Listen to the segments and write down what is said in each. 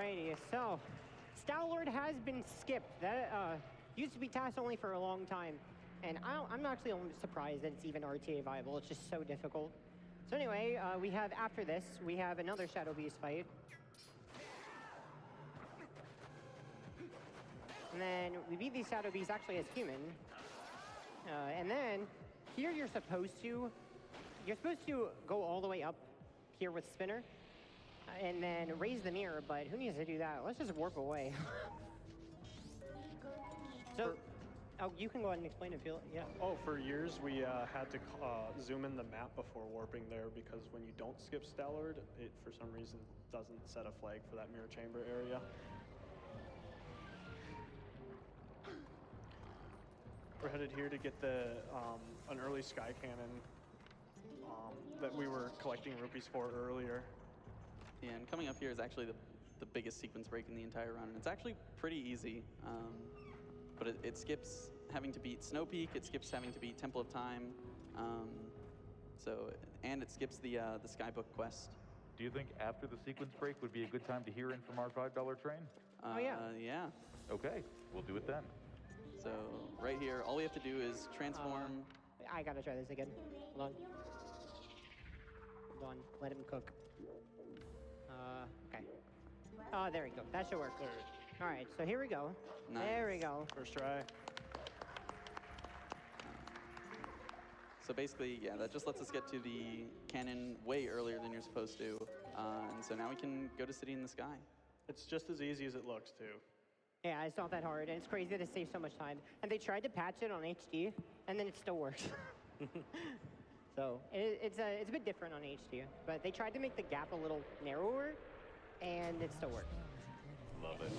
Alrighty, so Star-Lord has been skipped. That used to be task only for a long time. And I'm actually surprised that it's even RTA viable. It's just so difficult. So anyway, we have, after this, we have another Shadow Beast fight. And then we beat these Shadow Beasts actually as human. And then here you're supposed to go all the way up here with Spinner. And then raise the mirror, but who needs to do that? Let's just warp away. So, oh, you can go ahead and explain it, Phil. Yeah. Oh, for years we had to zoom in the map before warping there because when you don't skip Star-Lord, it for some reason doesn't set a flag for that mirror chamber area. We're headed here to get the an early sky cannon that we were collecting rupees for earlier. Yeah, and coming up here is actually the biggest sequence break in the entire run, and it's actually pretty easy. But it skips having to beat Snow Peak, it skips having to beat Temple of Time, and it skips the Skybook quest. Do you think after the sequence break would be a good time to hear in from our $5 train? Oh, yeah. Yeah. Okay, we'll do it then. So right here, all we have to do is transform. I gotta try this again. Hold on. Hold on. Let him cook. Okay. Oh, there we go. That should work. All right, so here we go. Nice. There we go. First try. So basically, yeah, that just lets us get to the cannon way earlier than you're supposed to. And so now we can go to City in the Sky. It's just as easy as it looks, too. Yeah, it's not that hard, and it's crazy that it saves so much time. And they tried to patch it on HD, and then it still works. So it's a bit different on HD, but they tried to make the gap a little narrower, and it still works. Love it.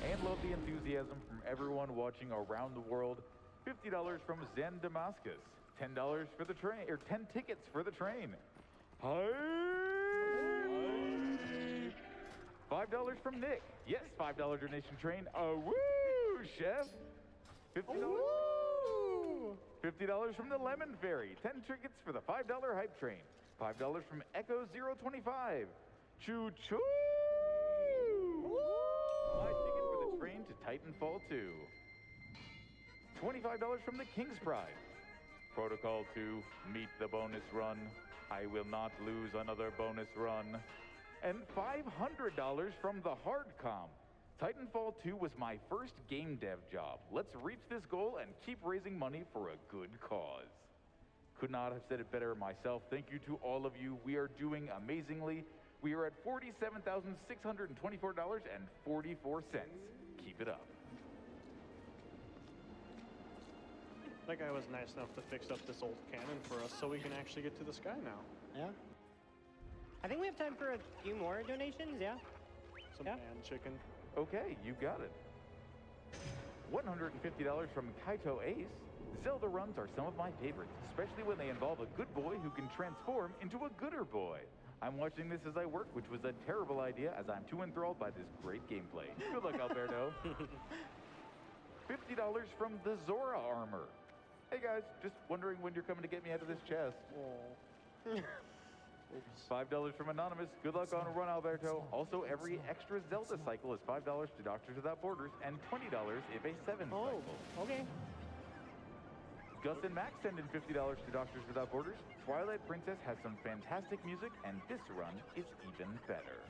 And love the enthusiasm from everyone watching around the world. $50 from Zen Damascus. $10 for the train, or 10 tickets for the train. Hi! $5 from Nick. Yes, $5 donation train. Woo, chef. $50 from the Lemon Fairy. 10 tickets for the $5 hype train. $5 from Echo 025. Choo choo! Buy ticket for the train to Titanfall 2. $25 from the King's Pride. Protocol 2, meet the bonus run. I will not lose another bonus run. And $500 from the Hardcom. Titanfall 2 was my first game dev job. Let's reach this goal and keep raising money for a good cause. Could not have said it better myself. Thank you to all of you. We are doing amazingly. We are at $47,624.44. Keep it up. That guy was nice enough to fix up this old cannon for us so we can actually get to the sky now. Yeah. I think we have time for a few more donations, yeah? Some pan chicken. Okay, you got it. $150 from Kaito Ace. Zelda runs are some of my favorites, especially when they involve a good boy who can transform into a gooder boy. I'm watching this as I work, which was a terrible idea as I'm too enthralled by this great gameplay. Good luck, Alberto. $50 from the Zora armor. Hey guys, just wondering when you're coming to get me out of this chest. $5 from Anonymous. Good luck on a run, Alberto. Also, every extra Zelda cycle is $5 to Doctors Without Borders and $20 if a 7 cycle. Okay. Gus and Max send in $50 to Doctors Without Borders. Twilight Princess has some fantastic music, and this run is even better.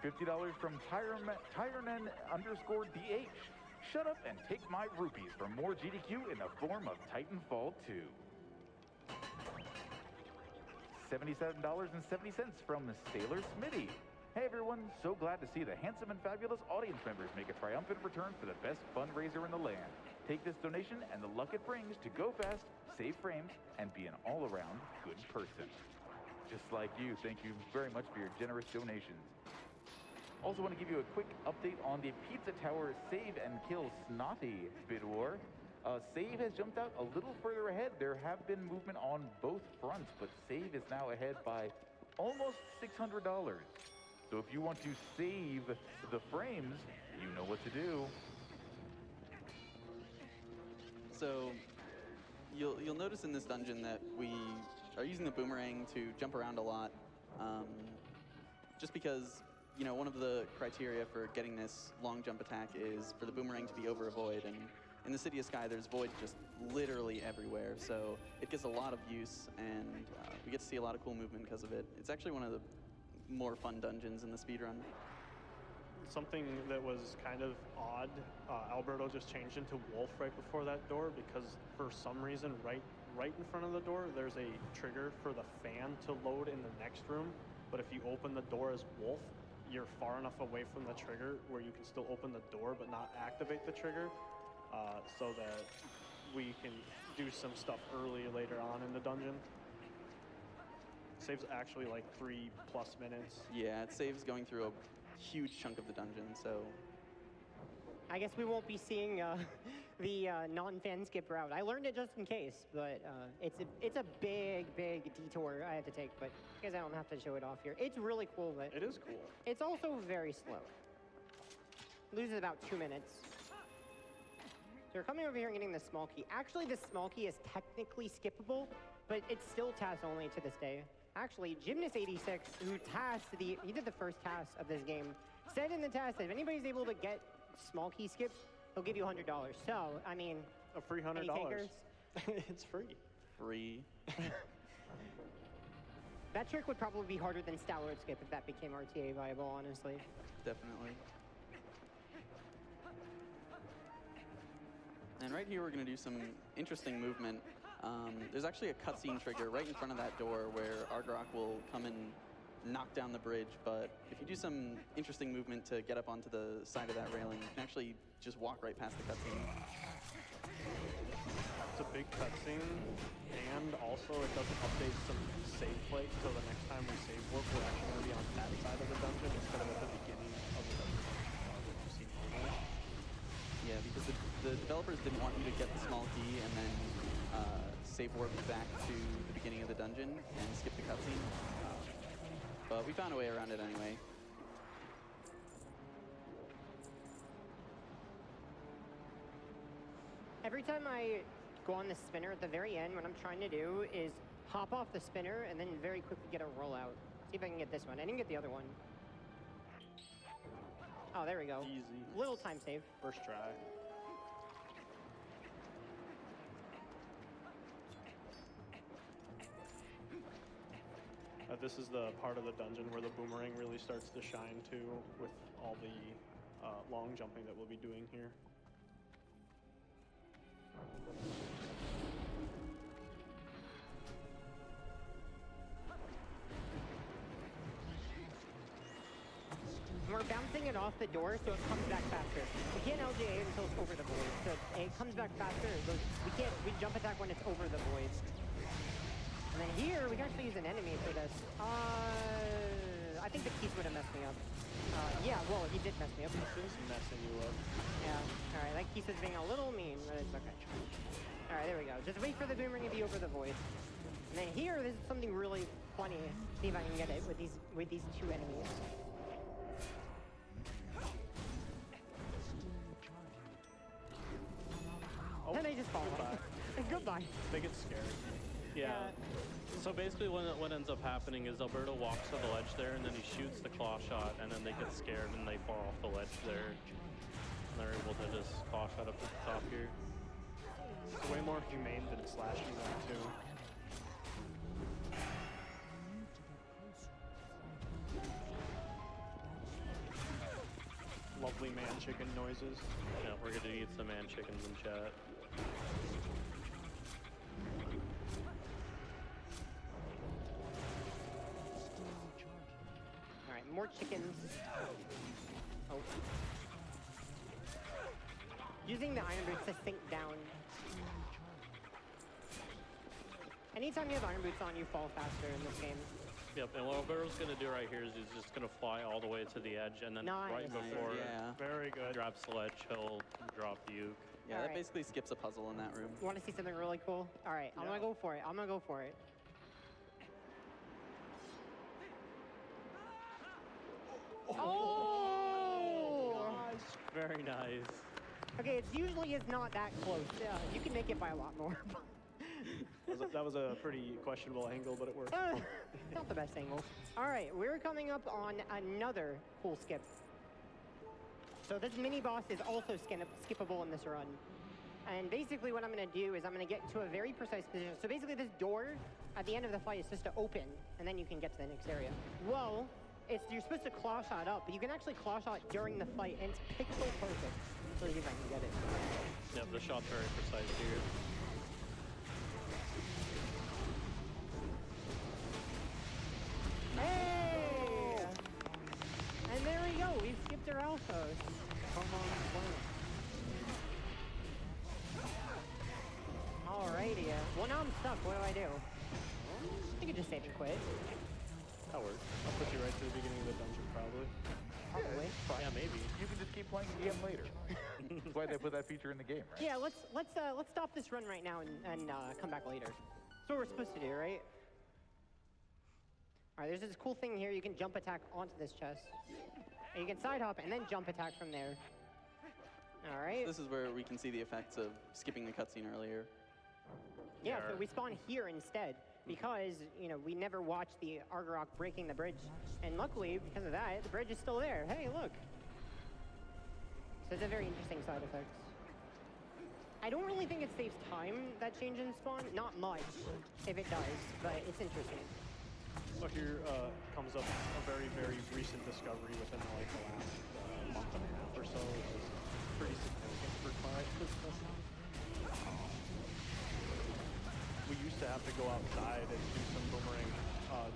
$50 from Tyronen_DH. Shut up and take my rupees for more GDQ in the form of Titanfall 2. $77.70 from Sailor Smitty. Hey everyone, so glad to see the handsome and fabulous audience members make a triumphant return for the best fundraiser in the land. Take this donation and the luck it brings to go fast, save frames, and be an all-around good person. Just like you, thank you very much for your generous donations. Also want to give you a quick update on the Pizza Tower Save and Kill Snotty bid war. Save has jumped out a little further ahead. There have been movement on both fronts, but Save is now ahead by almost $600. So if you want to save the frames, you know what to do. So you'll notice in this dungeon that we are using the boomerang to jump around a lot, just because you know, one of the criteria for getting this long jump attack is for the boomerang to be over a void, and in the City of Sky, there's void just literally everywhere, so it gets a lot of use, and we get to see a lot of cool movement because of it. It's actually one of the more fun dungeons in the speedrun. Something that was kind of odd, Alberto just changed into Wolf right before that door because for some reason, right in front of the door, there's a trigger for the fan to load in the next room, but if you open the door as Wolf, you're far enough away from the trigger where you can still open the door but not activate the trigger. So that we can do some stuff early later on in the dungeon. Saves actually like 3+ minutes. Yeah, it saves going through a huge chunk of the dungeon, so... I guess we won't be seeing the non-fan skip route. I learned it just in case, but it's a big detour I have to take, but I guess I don't have to show it off here. It's really cool, but... It is cool. It's also very slow. Loses about 2 minutes. So we're coming over here and getting the small key. Actually, the small key is technically skippable, but it's still task only to this day. Actually, Gymnast86, he did the first task of this game, said in the task that if anybody's able to get small key skips, he'll give you $100. So, I mean, a free $100. any takers? It's free. Free. That trick would probably be harder than Stallard skip if that became RTA viable, honestly. Definitely. And right here, we're going to do some interesting movement. There's actually a cutscene trigger right in front of that door where Argrok will come and knock down the bridge, but if you do some interesting movement to get up onto the side of that railing, you can actually just walk right past the cutscene. It's a big cutscene, and also it doesn't update some save plate, so the next time we save warp, we're actually going to be on that side of the dungeon instead of at the beginning of the dungeon. Yeah, because the developers didn't want you to get the small key and then save warp back to the beginning of the dungeon and skip the cutscene. But we found a way around it anyway. Every time I go on the spinner at the very end, what I'm trying to do is hop off the spinner and then very quickly get a rollout. See if I can get this one. I didn't get the other one. Oh, there we go. Easy. Little time save. First try. This is the part of the dungeon where the boomerang really starts to shine too, with all the long jumping that we'll be doing here. We're bouncing it off the door, so it comes back faster. We can't LGA until it's over the void, so it comes back faster. We jump attack when it's over the void. And then here, we can actually use an enemy for this. I think the keys would have messed me up. Yeah, well, he did mess me up. He's messing you up. Yeah, alright, that keys is being a little mean, but it's okay. Alright, there we go. Just wait for the boomerang to be over the void. And then here, this is something really funny. See if I can get it with these two enemies. Oh, And they just fall goodbye. Goodbye. They get scared. Yeah. So basically what ends up happening is Alberto walks to the ledge there and then he shoots the claw shot and then they get scared and they fall off the ledge there. And they're able to just claw shot up to the top here. It's way more humane than slashing them too. Lovely man chicken noises. Yeah, we're gonna eat some man chickens in chat. Alright, more chickens. Oh. Using the iron boots to sink down. Anytime you have iron boots on, you fall faster in this game. Yep, and what Alberto's gonna do right here is he's just gonna fly all the way to the edge and then right before Yeah. Very good. drops the ledge, he'll drop Uke. Yeah, Alright. that basically skips a puzzle in that room. You want to see something really cool? Alright, I'm gonna go for it. I'm gonna go for it. Oh! Very nice. Okay, it usually is not that close. You can make it by a lot more. That was a pretty questionable angle, but it worked. Not the best angle. All right, we're coming up on another cool skip. So this mini boss is also skippable in this run. And basically what I'm going to do is I'm going to get to a very precise position. So basically this door at the end of the fight is supposed to open, and then you can get to the next area. Well, you're supposed to claw shot up, but you can actually claw shot during the fight, and it's pixel perfect. Let's see if I can get it. Yeah, the shot's very precise here. Hey! And there we go. We've skipped our alphos. Come on, alrighty. Well, now I'm stuck. What do I do? I could just save and quit. That works. I'll put you right to the beginning of the dungeon, probably. Probably. Yeah, maybe. You can just keep playing the game later. That's why they put that feature in the game, right? Yeah, let's stop this run right now and come back later. That's what we're supposed to do, right? All right, there's this cool thing here. You can jump attack onto this chest. And you can side hop and then jump attack from there. All right. This is where we can see the effects of skipping the cutscene earlier. Yeah, so we spawn here instead because, you know, we never watched the Argarok breaking the bridge. And luckily, because of that, the bridge is still there. Hey, look. So it's a very interesting side effect. I don't really think it saves time, that change in spawn. Not much, if it does, but it's interesting. So here comes up a very, very recent discovery within like the last month and a half or so, which is pretty significant for Twilight. We used to have to go outside and do some boomerang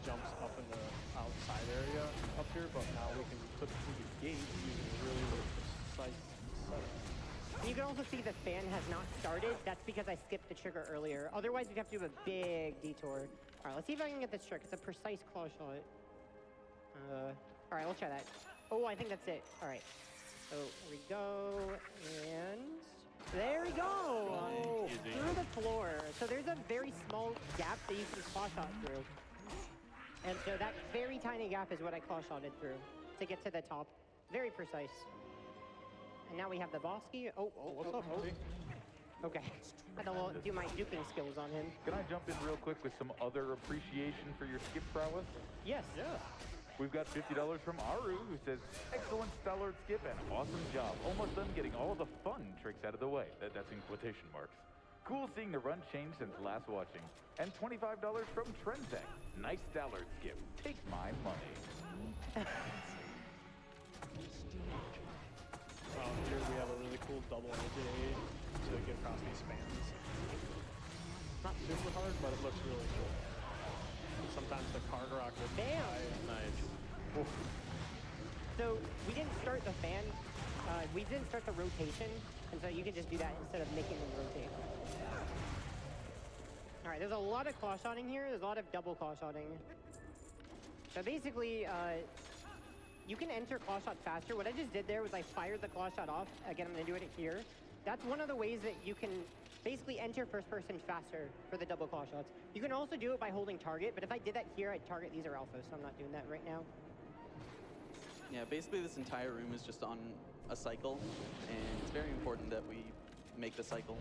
jumps up in the outside area up here, but now we can put it through the gate using a really, really precise setup. You can also see the fan has not started. That's because I skipped the trigger earlier. Otherwise, you'd have to do a big detour. All right, let's see if I can get this trick. It's a precise claw shot. All right, let's try that. Oh, I think that's it. All right. So here we go, and there we go. Oh, through the floor. So there's a very small gap that you can claw shot through. And so that very tiny gap is what I claw shotted through to get to the top. Very precise. And now we have the boss key. Oh, what's up, Furday? Okay. I don't want to do my duking skills on him. Can I jump in real quick with some other appreciation for your skip prowess? Yes. Yeah. We've got $50 from Aru, who says, excellent stellar skip and awesome job. Almost done getting all the fun tricks out of the way. That's in quotation marks. Cool seeing the run change since last watching. And $25 from Trenzek. Nice stellar skip. Take my money. Here we have a really cool double-edged to get across these spans. Not super hard, but it looks really cool. Sometimes the card rock will Bam! Nice. Oof. So we didn't start the fan. We didn't start the rotation, and so you can just do that instead of making them rotate. All right, there's a lot of claw shotting here. There's a lot of double claw shotting. So basically, you can enter claw shot faster. What I just did there was I fired the claw shot off. Again, I'm going to do it here. That's one of the ways that you can basically enter first person faster for the double claw shots. You can also do it by holding target, but if I did that here, I'd target these are alphas, so I'm not doing that right now. Yeah, basically this entire room is just on a cycle, and it's very important that we make the cycle.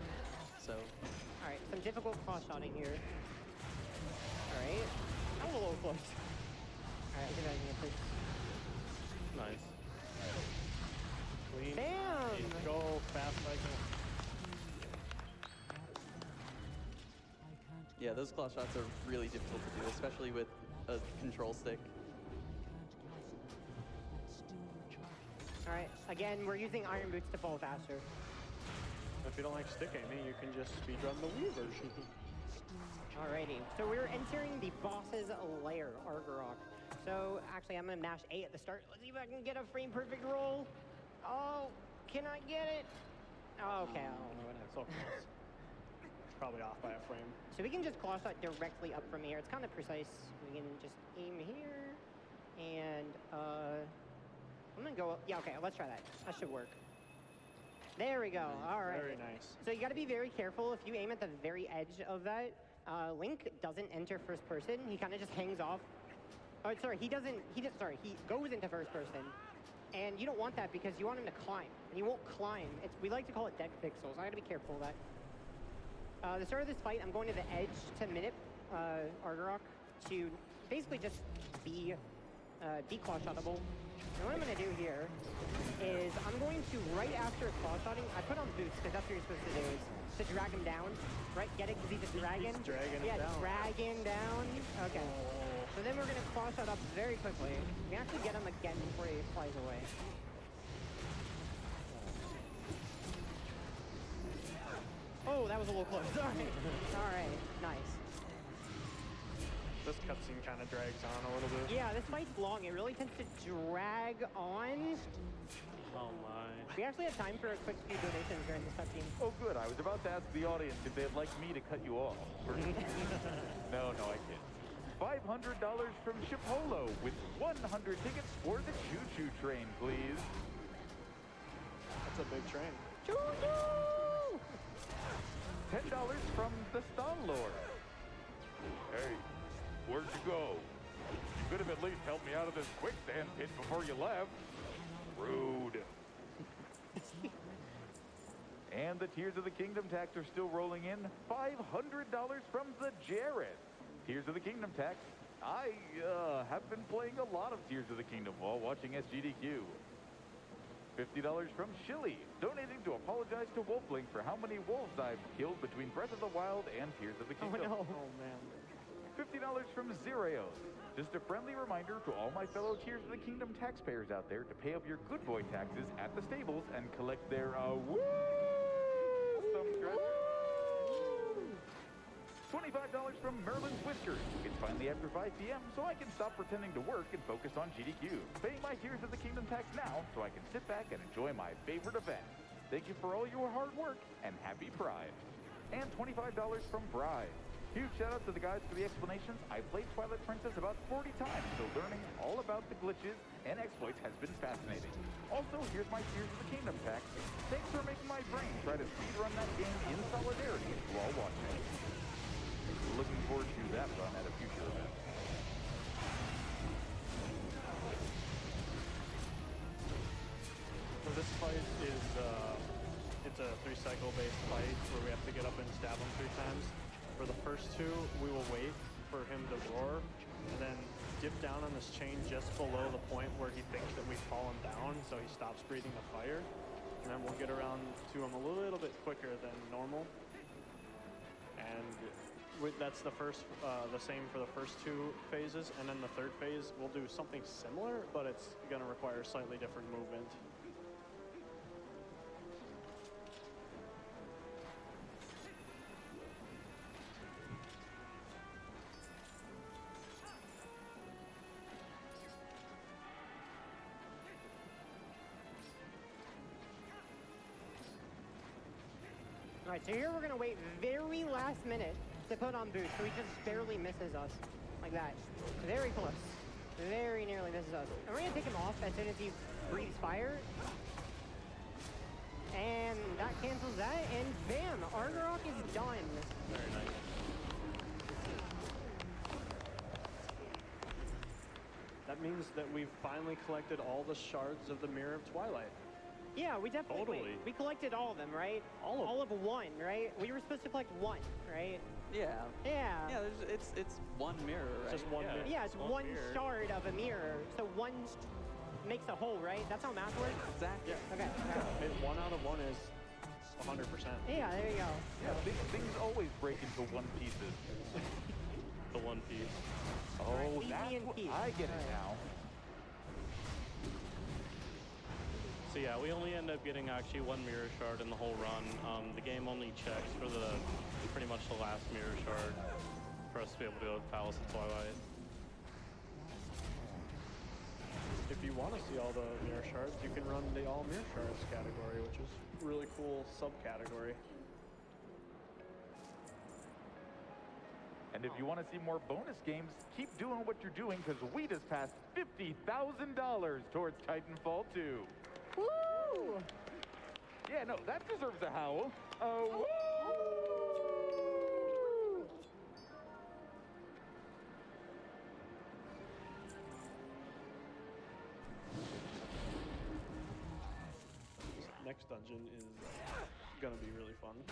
So. All right, some difficult claw shotting here. All right, that was a little close. All right, I think I can get this. Nice. Clean. Bam! Go fast cycle. Yeah, those claw shots are really difficult to do, especially with a control stick. All right, again, we're using iron boots to fall faster. If you don't like stick aiming, you can just speedrun the Wii version. Alrighty, so we're entering the boss's lair, Argarok. So actually, I'm gonna mash A at the start. Let's see if I can get a frame perfect roll. Oh, can I get it? Oh, okay, I don't know what So close. Probably off by a frame. So we can just claw shot directly up from here. It's kind of precise. We can just aim here, and I'm gonna go. Yeah, okay, let's try that. That should work. There we go. All right. Very nice. So you got to be very careful if you aim at the very edge of that. Link doesn't enter first person. He kind of just hangs off. Oh, sorry, he doesn't. He goes into first person, and you don't want that because you want him to climb, and he won't climb. We like to call it dead pixels. I got to be careful of that. The start of this fight, I'm going to the edge to minute Argarok to basically just be claw shottable. And what I'm going to do here is I'm going to, right after claw shotting, I put on boots because that's what you're supposed to do, is to drag him down. Right? Get it? Because he's a dragon? He's dragging yeah, him down. dragging down. Okay. So then we're going to claw shot up very quickly. We can actually get him again before he flies away. Oh, that was a little close. All right, nice. This cutscene kind of drags on a little bit. Yeah, this fight's long. It really tends to drag on. Oh my. We actually have time for a quick few donations during this cutscene. Oh, good. I was about to ask the audience if they'd like me to cut you off. No, I kid. $500 from Chipolo with 100 tickets for the choo-choo train, please. That's a big train. Choo-choo! $10 from the Stall Lord. Hey, where'd you go? You could have at least helped me out of this quicksand pit before you left. Rude. And the Tears of the Kingdom tax are still rolling in. $500 from the Jareth. Tears of the Kingdom tax. I have been playing a lot of Tears of the Kingdom while watching SGDQ. $50 from Shilly, donating to apologize to Wolfling for how many wolves I've killed between Breath of the Wild and Tears of the Kingdom. Oh, no. Oh, man. $50 from Zereos. Just a friendly reminder to all my fellow Tears of the Kingdom taxpayers out there to pay up your good boy taxes at the stables and collect their, some scratchers. $25 from Merlin's Whiskers. It's finally after 5 p.m., so I can stop pretending to work and focus on GDQ. Paying my Tears of the Kingdom tax now, so I can sit back and enjoy my favorite event. Thank you for all your hard work, and happy Pride. And $25 from Bride. Huge shout out to the guys for the explanations. I played Twilight Princess about 40 times, so learning all about the glitches and exploits has been fascinating. Also, here's my Tears of the Kingdom pack. Thanks for making my brain try to speedrun that game in solidarity while watching. Looking forward to that run at a future event. So this fight is, it's a 3-cycle based fight where we have to get up and stab him 3 times. For the first 2, we will wait for him to roar, and then dip down on this chain just below the point where he thinks that we've fallen down, so he stops breathing the fire. And then we'll get around to him a little bit quicker than normal. And that's the same for the first 2 phases, and then the 3rd phase we'll do something similar, but it's going to require slightly different movement. All right, so here we're going to wait very last minute to put on boots, so he just barely misses us, like that. Very close. Very nearly misses us. And we're going to take him off as soon as he breathes fire. And that cancels that, and bam! Argarok is done. Very nice. That means that we've finally collected all the shards of the Mirror of Twilight. Yeah, we definitely Totally. we collected all of them, right? All of 1, right? We were supposed to collect 1, right? Yeah. Yeah. Yeah, it's one mirror, right? Just one mirror. Yeah, it's one mirror. shard of a mirror. So 1 makes a whole, right? That's how math works? Exactly. Yeah. Okay. And 1 out of 1 is 100%. Yeah, there you go. Yeah, things always break into one pieces. The one piece. Oh, leave me in that's what peace. I get it now. So yeah, we only end up getting actually 1 mirror shard in the whole run. The game only checks for pretty much the last mirror shard for us to be able to go to Palace of Twilight. If you want to see all the mirror shards, you can run the all mirror shards category, which is a really cool subcategory. And if you want to see more bonus games, keep doing what you're doing because we just passed $50,000 towards Titanfall 2. Woo! Yeah, no, that deserves a howl. Oh, This next dungeon is gonna be really fun.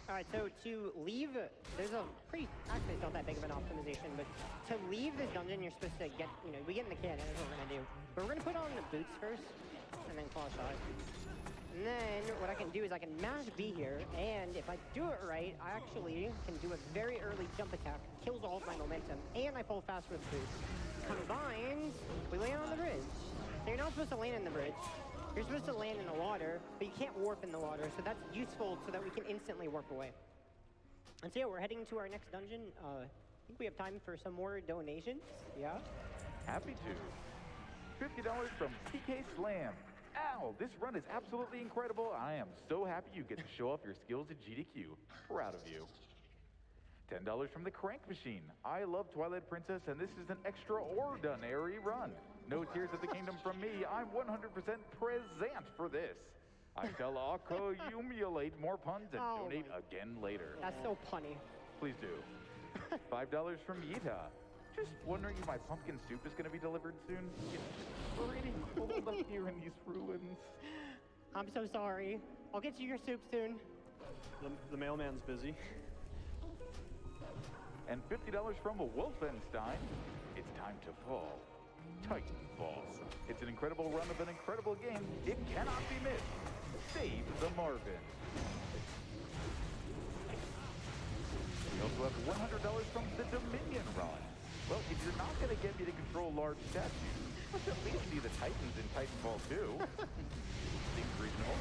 All right, so to leave, there's a pretty, actually it's not that big of an optimization, but to leave this dungeon, you're supposed to get, we get in the cannon, that's what we're gonna do. But we're gonna put on the boots first, and then claw shot. And then what I can do is I can mash B here, and if I do it right, I actually can do a very early jump attack, kills all of my momentum, and I fall fast with boots. Combined, we land on the bridge. So you're not supposed to land in the bridge. You're supposed to land in the water, but you can't warp in the water, so that's useful so that we can instantly warp away. And so yeah, we're heading to our next dungeon. I think we have time for some more donations. Yeah? Happy to. $50 from TK Slam. Ow, this run is absolutely incredible. I am so happy you get to show off your skills at GDQ. Proud of you. $10 from the Crank Machine. I love Twilight Princess, and this is an extraordinary run. No Tears of the Kingdom from me. I'm 100% present for this. I shall accumulate more puns and donate again later. That's so punny. Please do. $5 from Yita. Just wondering if my pumpkin soup is going to be delivered soon. It's pretty cold up here in these ruins. I'm so sorry. I'll get you your soup soon. The mailman's busy. And $50 from a Wolfenstein. It's time to fall. Titanfall. It's an incredible run of an incredible game. It cannot be missed. Save the Marvin. We also have $100 from the Dominion run. Well, if you're not going to get me to control large statues, let's at least see the Titans in Titanfall 2. Seems reasonable.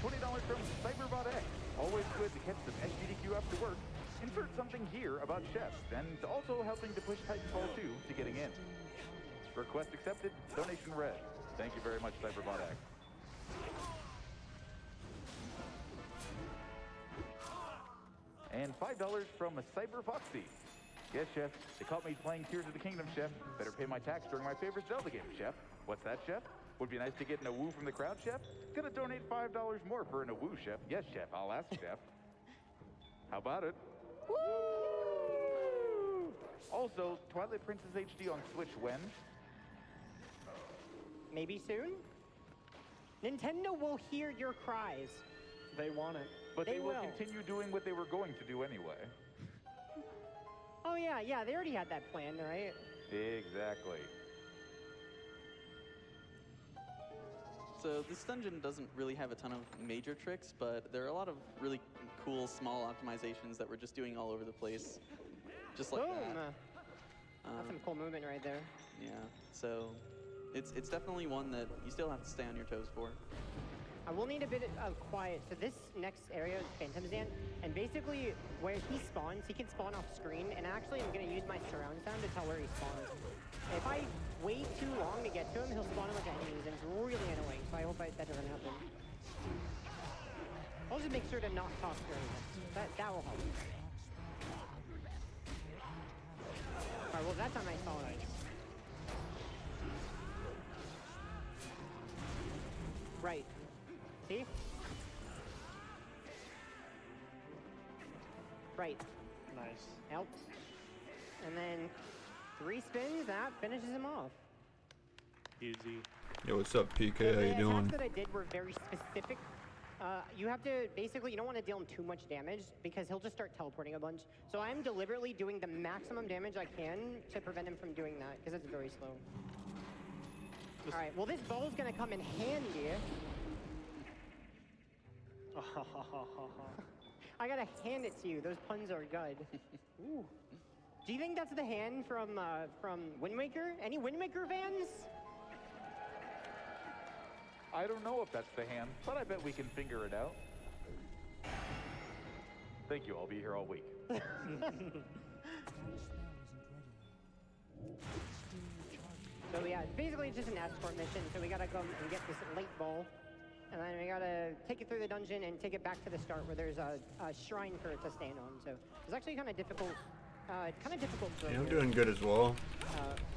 $20 from Cyberbot X. Always good to catch some SGDQ after work. Insert something here about chefs, and also helping to push Titanfall 2 to getting in. Request accepted, donation read. Thank you very much, Cyberbot X. And $5 from a Cyber Foxy. Yes, Chef. They caught me playing Tears of the Kingdom, Chef. Better pay my tax during my favorite Zelda game, Chef. What's that, Chef? Would be nice to get an woo from the crowd, Chef. Gonna donate $5 more for an woo, Chef. Yes, Chef. I'll ask, Chef. How about it? Woo! Also, Twilight Princess HD on Switch when? Maybe soon? Nintendo will hear your cries. They want it. But they will continue doing what they were going to do anyway. Oh yeah, they already had that plan, right? Exactly. So this dungeon doesn't really have a ton of major tricks, but there are a lot of really cool small optimizations that we're just doing all over the place. Just like Boom! that. That's some cool movement right there. Yeah, so it's definitely one that you still have to stay on your toes for. I will need a bit of quiet. So this next area is Phantom Zan, and basically where he spawns, he can spawn off screen, and actually I'm going to use my surround sound to tell where he spawns. If I wait too long to get to him, he'll spawn a bunch of enemies, and it's really annoying, so I hope that doesn't happen. I'll just make sure to not talk during this. That will help. Alright, well that's a nice solid. Right. See? Right. Nice. Help. And then 3 spins, that finishes him off. Easy. Yo, what's up, PK? How you The doing? attacks that I did were very specific. You have to, basically, you don't want to deal him too much damage because he'll just start teleporting a bunch. So I'm deliberately doing the maximum damage I can to prevent him from doing that because it's very slow. Alright, well this ball's gonna come in handy. I gotta hand it to you. Those puns are good. Ooh. Do you think that's the hand from Wind Waker? Any Wind Waker fans? I don't know if that's the hand, but I bet we can figure it out. Thank you. I'll be here all week. So yeah, basically it's just an escort mission. So we gotta go and get this late ball. And then we gotta take it through the dungeon and take it back to the start where there's a shrine for it to stand on. So it's actually kind of difficult. Yeah, I'm doing good as well.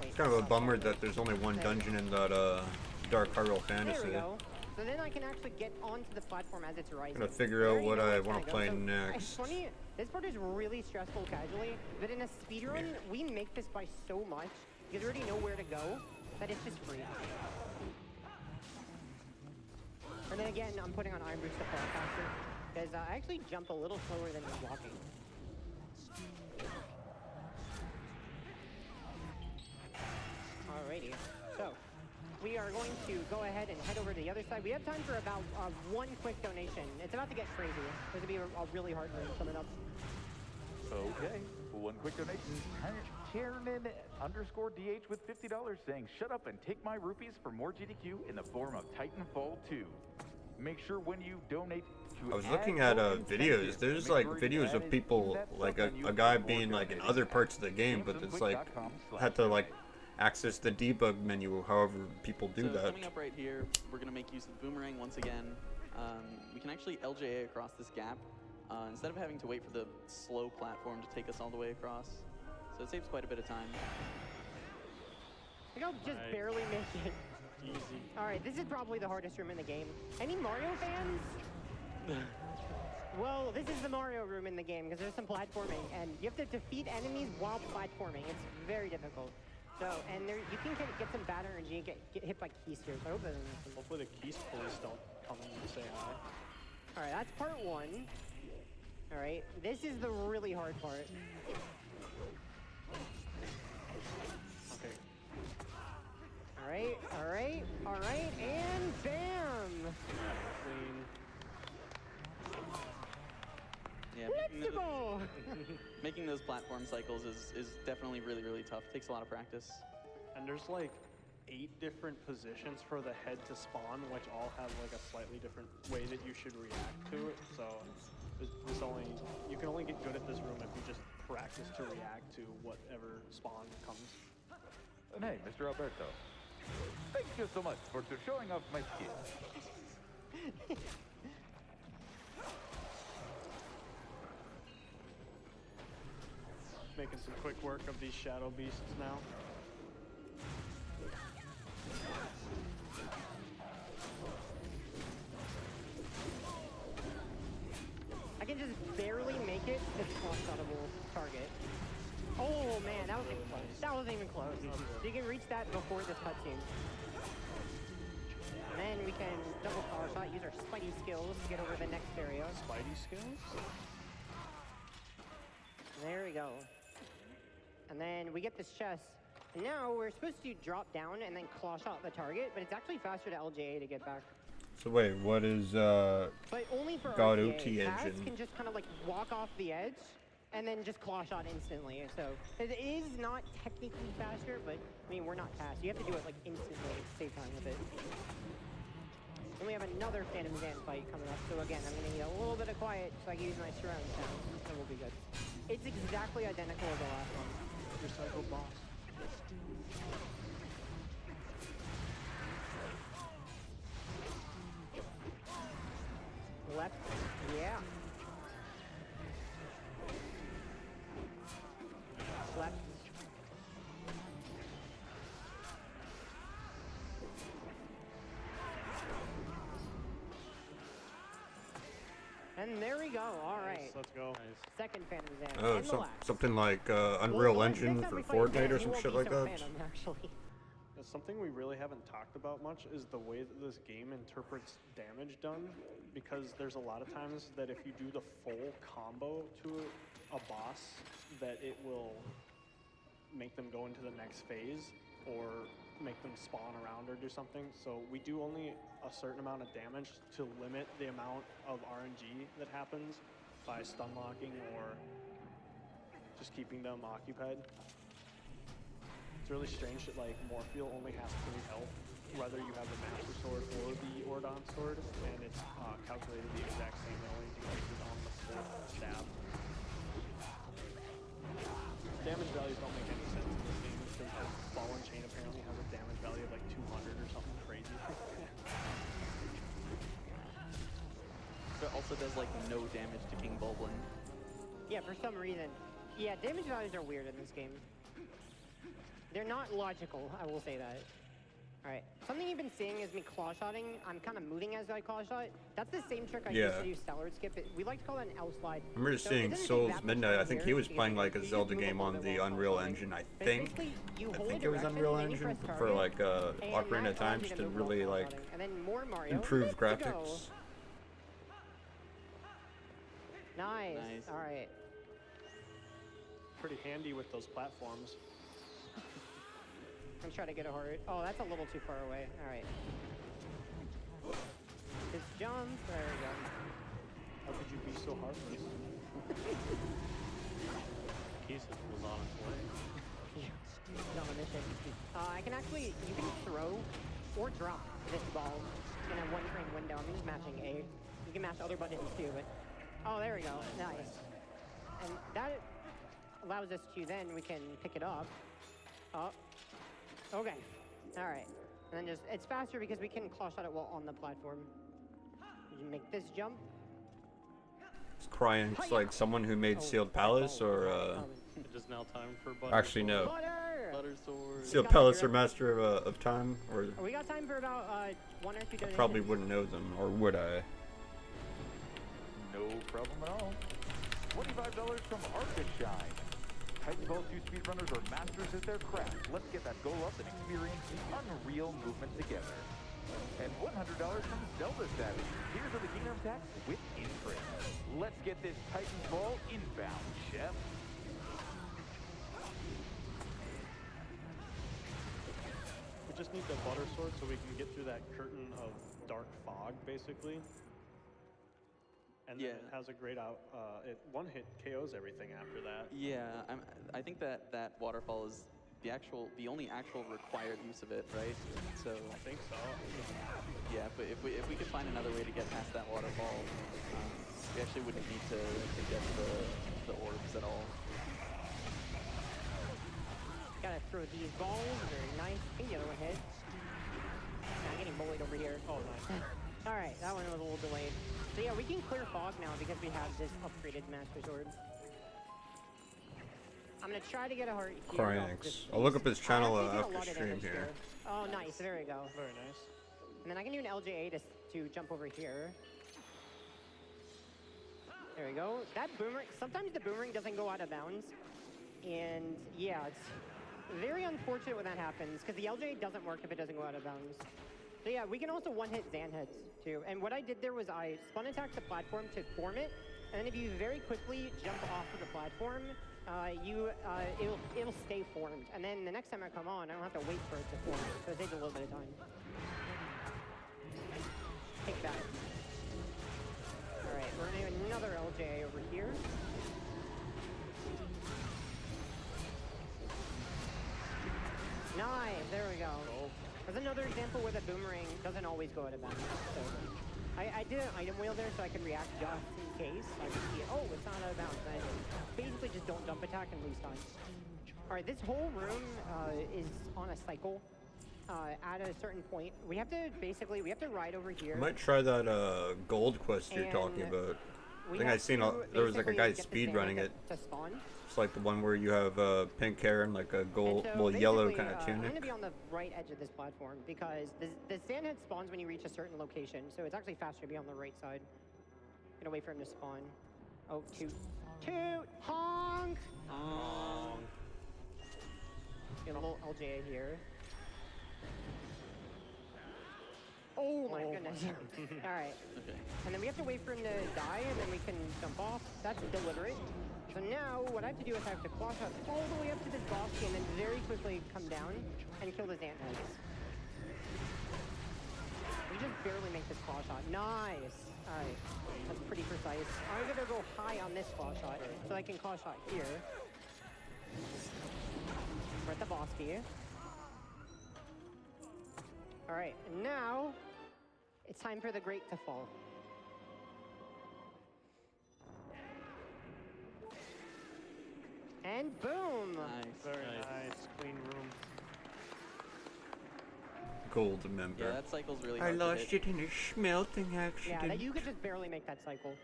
It's kind of a bummer that there's only one dungeon in that Dark Hyrule Fantasy. There we go. So then I can actually get onto the platform as it's rising. Gonna figure out what I want to play next. It's funny, this part is really stressful casually, but in a speedrun, we make this by so much, because we already know where to go, that it's just free. And then again, I'm putting on Iron Boost to fall faster, because I actually jump a little slower than you're walking. Alrighty, so we are going to go ahead and head over to the other side. We have time for about one quick donation. It's about to get crazy. There's going to be a really hard room coming up. Okay, one quick donation. Chairman_DH with $50 saying, shut up and take my rupees for more GDQ in the form of Titanfall 2. Make sure when you donate to I was looking at videos. There's like videos of people, like a guy being like in other parts of the game, but it's like had to like access the debug menu. However, people do that. Coming up right here, we're gonna make use of the boomerang once again. We can actually LJA across this gap instead of having to wait for the slow platform to take us all the way across. So it saves quite a bit of time. I think I'll just barely make it. Easy. All right, this is probably the hardest room in the game. Any Mario fans? Well, this is the Mario room in the game because there's some platforming, and you have to defeat enemies while platforming. It's very difficult. So, and there, you can get some bad energy and get hit by key spheres. I hope that doesn't happen. Hopefully the keys police don't come in and say hi. All right, that's part one. All right, this is the really hard part. Okay. All right, all right, all right, and bam! Clean. Yeah, Flexible! making those platform cycles is definitely really, really tough. Takes a lot of practice. And there's like 8 different positions for the head to spawn, which all have like a slightly different way that you should react to it. So you can only get good at this room if you just practice to react to whatever spawn comes. And hey, Mr. Alberto, thank you so much for showing off my skills. Making some quick work of these shadow beasts now. I can just barely make it to the cross-cuttable target. Oh man, that wasn't close. That wasn't even close. So you can reach that before this cutscene. And then we can double power shot, use our Spidey skills to get over the next area. Spidey skills? There we go. And then we get this chest. And now we're supposed to drop down and then claw shot the target, but it's actually faster to LJA to get back. So wait, what is But only for God RTA. OT Paths engine? can just kind of like walk off the edge and then just claw shot instantly. So it is not technically faster, but I mean, we're not fast. You have to do it like instantly to save time with it. And we have another Phantom Zan fight coming up. So again, I'm gonna need a little bit of quiet so I can use my surround sound, and we'll be good. It's exactly identical as the last one. Recycle boss. Left, yeah. Left. And there we go. All right. Nice, let's go. Second Phantom Zan. And the last. something like Unreal Engine for Fortnite or some shit like that? Phantom, actually. Something we really haven't talked about much is the way that this game interprets damage done, because there's a lot of times that if you do the full combo to a boss, that it will make them go into the next phase or make them spawn around or do something. So we do only a certain amount of damage to limit the amount of RNG that happens by stun locking or just keeping them occupied. It's really strange that like Morpheal only has 3 health, whether you have the Master Sword or the Ordon Sword, and it's calculated the exact same. It only decreases on the 4th stab. Damage values don't make any sense in this game because the Fallen Chain apparently has a damage value of like 200 or something crazy. But also does like no damage to King Bulblin. Yeah, for some reason. Yeah, damage values are weird in this game. They're not logical, I will say that. All right. Something you've been seeing is me claw-shotting. I'm kind of moving as I claw-shot. That's the same trick I used to use Stellar Skip. We like to call that an L-slide. I remember So it seeing doesn't take Souls that much Midnight. I time think here he was because playing like you a just Zelda move a game little on bit the while Unreal claw-shotting. Engine, I But it's think. basically you I hold think a it was direction, Unreal and then you Engine press for target, like and Ocarina that of Time allows you just to to move while really like claw-shotting. And then more Mario. improve Let's go. graphics. Nice. Nice. All right. Pretty handy with those platforms. I'm trying to get a heart. Oh, that's a little too far away. All right. Just jump. There we go. How could you be so heartless? Keith was on its way. On a mission. I can actually, you can throw or drop this ball in a one-frame window. I'm just matching A. You can match other buttons too, but oh, there we go. Nice. And that allows us to then we can pick it up. Oh. Okay. All right. And then just it's faster because we can claw shot it while on the platform. You make this jump. Is Cryanx like someone who made Sealed Palace or It is now time for butter. actually no. Butter! Butter sword. Sealed Palace or Master of Time or We got time for about 1 or 2 I donations. probably wouldn't know them, or would I? No problem at all. $25 from Arcashine. Titanfall 2 speedrunners are masters at their craft. Let's get that goal up and experience the unreal movement together. And $100 from Zelda Savage. Here's the Kingdom Tax with interest. Let's get this Titanfall inbound, chef. We just need the butter sword so we can get through that curtain of dark fog, basically. And then it has a great it one hit KOs everything after that. Yeah, I think that waterfall is the only actual required use of it, right? So I think so. yeah, but if we could find another way to get past that waterfall, we actually wouldn't need to get the orbs at all. Gotta throw these balls. Very nice. I think the other one hit. I'm getting bullied over here. Oh, nice. All right, that one was a little delayed. So yeah, we can clear fog now because we have this upgraded Master Sword. I'm gonna try to get a heart here. Cryanx. I'll look up his channel I actually did a lot after of stream damage here. there. Oh, nice. There we go. Very nice. And then I can do an LJA to jump over here. There we go. That boomerang, sometimes the boomerang doesn't go out of bounds. And yeah, it's very unfortunate when that happens because the LJA doesn't work if it doesn't go out of bounds. So yeah, we can also one-hit Zan heads too. And what I did there was I spun attacked the platform to form it. And then if you very quickly jump off of the platform, it'll stay formed. And then the next time I come on, I don't have to wait for it to form. So it takes a little bit of time. Take that. All right, we're gonna do another LJ over here. Nice, there we go. There's another example where the boomerang doesn't always go out of bounds. So I did an item wheel there so I could react just in case. I could see, oh, it's not out of bounds. And I basically just don't jump attack and lose time. All right, this whole room is on a cycle. At a certain point, we have to ride over here. I might try that gold quest you're talking about. I think I seen there was like a guy speed running it. To spawn. It's like the one where you have pink hair and like a gold, And so well, yellow basically, kind of I'm tunic. going to be on the right edge of this platform because the sandhead spawns when you reach a certain location, so it's actually faster to be on the right side. Gonna wait for him to spawn. Oh, toot. Toot! Honk! Get a little LJA here. Oh my goodness. All right. Okay. And then we have to wait for him to die, and then we can jump off. That's deliberate. So now, what I have to do is I have to claw shot all the way up to this boss key, and then very quickly come down and kill the Zant heads. We just barely make this claw shot. Nice. All right. That's pretty precise. I'm gonna go high on this claw shot, so I can claw shot here. We're at the boss key. All right, and now it's time for the Great to fall. And boom! Nice. Very nice. Clean room. Gold member. Yeah, that cycle's really I hard to lost hit. it in a smelting Yeah, accident. that you could just barely make that cycle.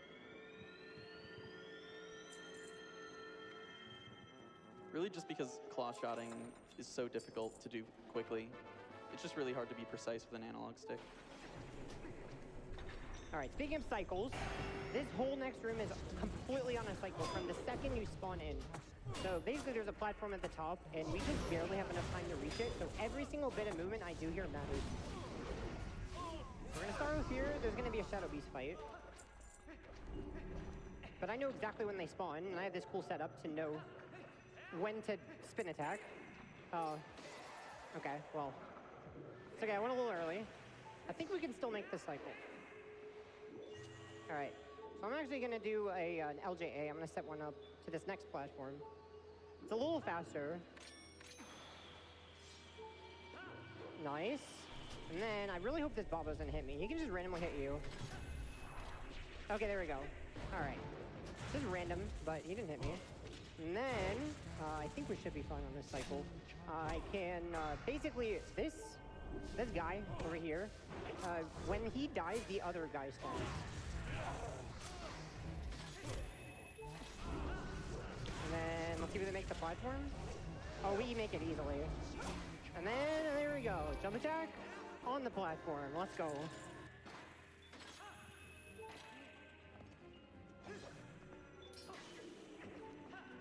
Really just because claw shotting is so difficult to do quickly. it's just really hard to be precise with an analog stick. All right, speaking of cycles, this whole next room is completely on a cycle from the second you spawn in. So basically there's a platform at the top, and we just barely have enough time to reach it, so every single bit of movement I do here matters. We're gonna start with here. There's gonna be a Shadow Beast fight. But I know exactly when they spawn, and I have this cool setup to know when to spin attack. Okay, well, it's okay, I went a little early. I think we can still make this cycle. All right, so I'm actually gonna do an LJA. I'm gonna set one up to this next platform. It's a little faster. Nice. And then I really hope this Bob doesn't hit me. He can just randomly hit you. Okay, there we go. All right. This is random, but he didn't hit me. And then I think we should be fine on this cycle. I can basically this guy over here. When he dies, the other guy spawns. And then let's see if we can make the platform. Oh, we make it easily. And then there we go. Jump attack on the platform. Let's go.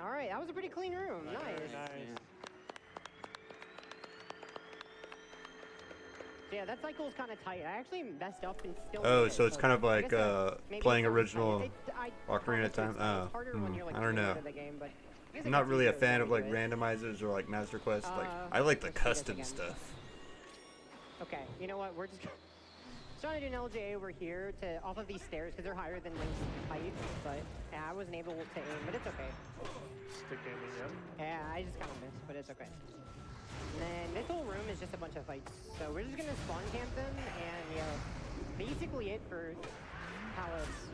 All right, that was a pretty clean room. Nice. Yeah, that cycle is kind of tight. I actually messed up and still. Oh, so it's kind of like playing original Ocarina time. I don't know. I'm not really a fan of like randomizers or like master quests. Like I like the custom stuff. Okay, you know what? We're just trying to do an LJA over here to off of these stairs because they're higher than Link's height. But yeah, I wasn't able to aim, but it's okay. Stick aiming, yep. Yeah, I just kind of missed, but it's okay. And then this whole room is just a bunch of fights. So we're just gonna spawn camp them, and yeah, basically it for Palace.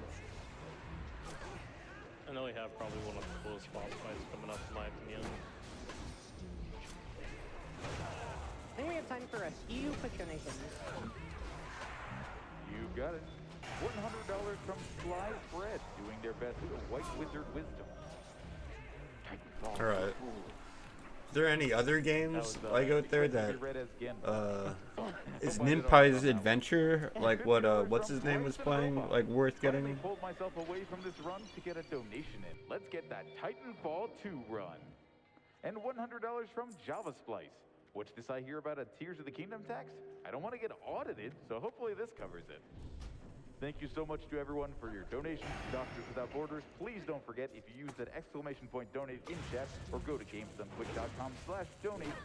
I know we have probably one of the coolest boss fights coming up, in my opinion. I think we have time for a few quick donations. You got it. $100 from Sly Fred, doing their best with White Wizard Wisdom. All right. Is there any other games like out there that is Nintedo's Adventure, like what what's his name was playing, like worth getting? I pulled myself away from this run to get a donation in. Let's get that Titanfall 2 run. And $100 from Java Splice. What's this I hear about a Tears of the Kingdom tax? I don't want to get audited, so hopefully this covers it. Thank you so much to everyone for your donations to Doctors Without Borders. Please don't forget, if you use that exclamation point donate in chat or go to gamesdonequick.com/donate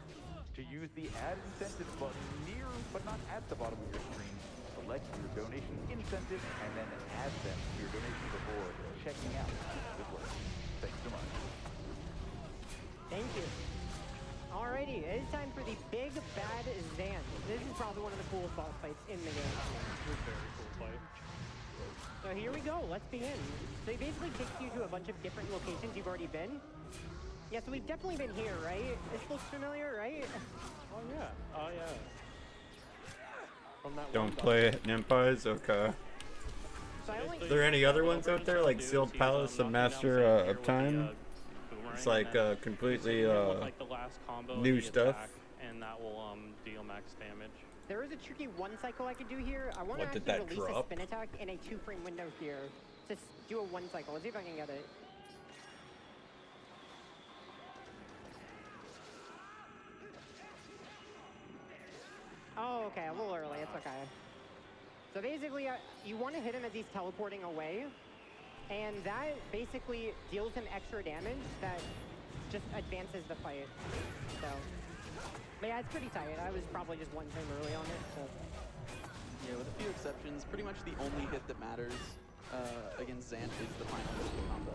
to use the add incentive button near but not at the bottom of your screen. Select your donation incentive and then add them to your donation before checking out. Good work. Thanks so much. Thank you. Alrighty, it is time for the Big Bad Zan. This is probably one of the coolest boss fights in the game. It's a very cool fight. So here we go, let's begin. So he basically takes you to a bunch of different locations you've already been. Yeah, so we've definitely been here, right? This looks familiar, right? Oh yeah, oh yeah. From that Don't play Nintedo's? Okay. So I only... Are there any other ones out there, like Sealed Palace, The Master of Time? It's like completely like the last combo new stuff. And that will deal max damage. There is a tricky one cycle I could do here. I want to What, did actually that release drop? a spin attack in a 2-frame window here. Just do a one cycle. Let's see if I can get it. Oh, okay, a little early. It's okay. So basically, you want to hit him as he's teleporting away. And that basically deals him extra damage that just advances the fight. So, but yeah, it's pretty tight. I was probably just one frame early on it. So. Yeah, with a few exceptions, pretty much the only hit that matters against Zant is the final pistol combo.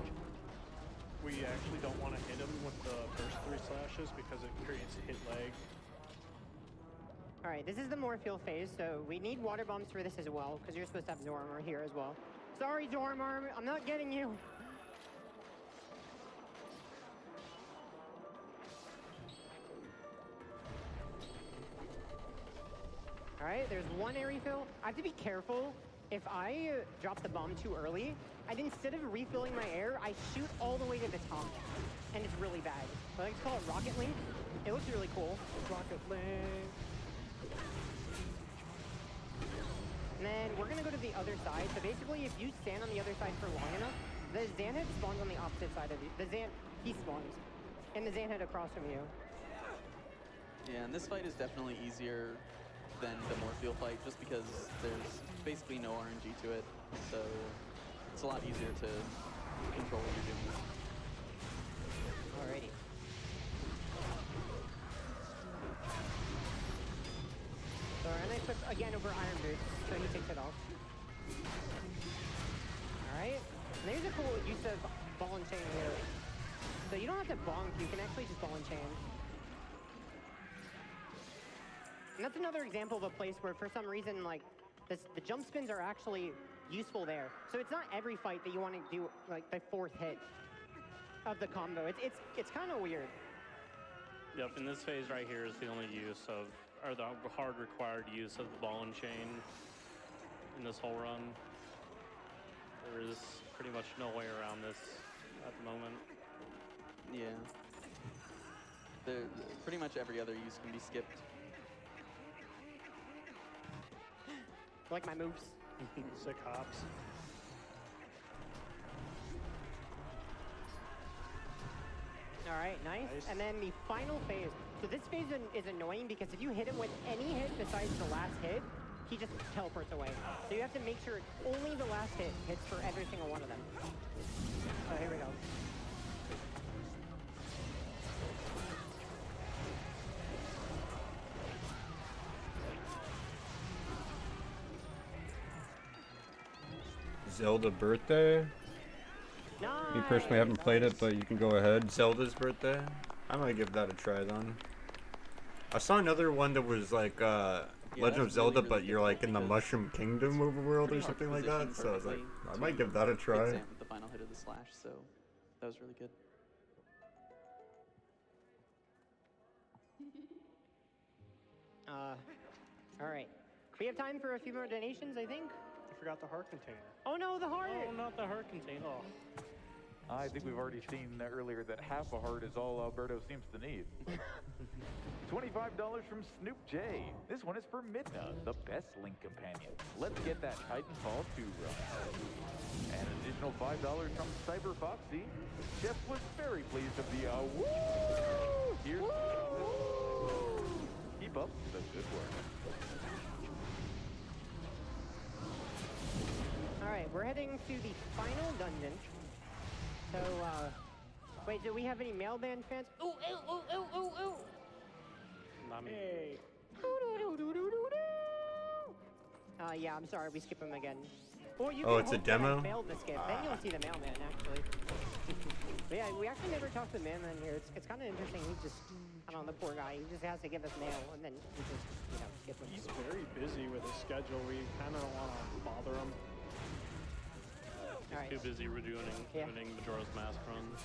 We actually don't want to hit him with the first 3 slashes because it creates hit lag. All right, this is the Morpheal phase, so we need water bombs for this as well, because you're supposed to have Zormar here as well. Sorry, Zormar, I'm not getting you. All right, there's one air refill. I have to be careful. If I drop the bomb too early, and instead of refilling my air, I shoot all the way to the top, and it's really bad. I like to call it Rocket Link. It looks really cool. Rocket Link. And then we're gonna go to the other side. So basically, if you stand on the other side for long enough, the Xanhead spawns on the opposite side of you. He spawns, and the Xanhead across from you. Yeah, and this fight is definitely easier than the Morpheal fight, just because there's basically no RNG to it. So it's a lot easier to control what you're doing. Alrighty. So we're gonna equip again over Iron Boots, so he takes it off. Alright. And there's a cool use of ball and chain here. So you don't have to bonk, you can actually just ball and chain. And that's another example of a place where for some reason, like, the jump spins are actually useful there. So it's not every fight that you want to do, like, the 4th hit of the combo. It's kind of weird. Yep, in this phase right here is the only use of, or the hard required use of the ball and chain in this whole run. There is pretty much no way around this at the moment. Yeah. Pretty much every other use can be skipped. Like my moves. Sick hops. Alright, nice. And then the final phase. So this phase is annoying because if you hit him with any hit besides the last hit, he just teleports away. So you have to make sure only the last hit hits for every single one of them. So here we go. Zelda birthday. Nice. Me personally haven't played it, but you can go ahead. Zelda's birthday. I might give that a try then. I saw another one that was like Legend of Zelda, really but you're like in the because Mushroom Kingdom overworld or something like that. So I was like, I might give that a try. With the final hit of the slash, so that was really good. Alright. We have time for a few more donations, I think. I forgot the heart container. Oh no, the heart! Oh, not the heart container. I think we've already seen earlier that half a heart is all Alberto seems to need. $25 from Snoop J. This one is for Midna, the best Link companion. Let's get that Titanfall 2 run. An additional $5 from Cyber Foxy. Jeff was very pleased of the woo! Here's keep up the good work. Alright, we're heading to the final dungeon. So, wait, do we have any mailband fans? Ooh, ooh, ooh, ooh, ooh, ooh! Not me. Hey. Yeah, I'm sorry, we skip him again. Or you Oh, can it's a hope that I demo? failed the skip, then you'll see the mailman, actually. But yeah, we actually never talked to the mailman here. It's kind of interesting. He just, I don't know, the poor guy, he just has to give us mail, and then we just, skip him. He's very busy with his schedule. We kind of don't want to bother him. Alright. Too busy doing Majora's Mask runs.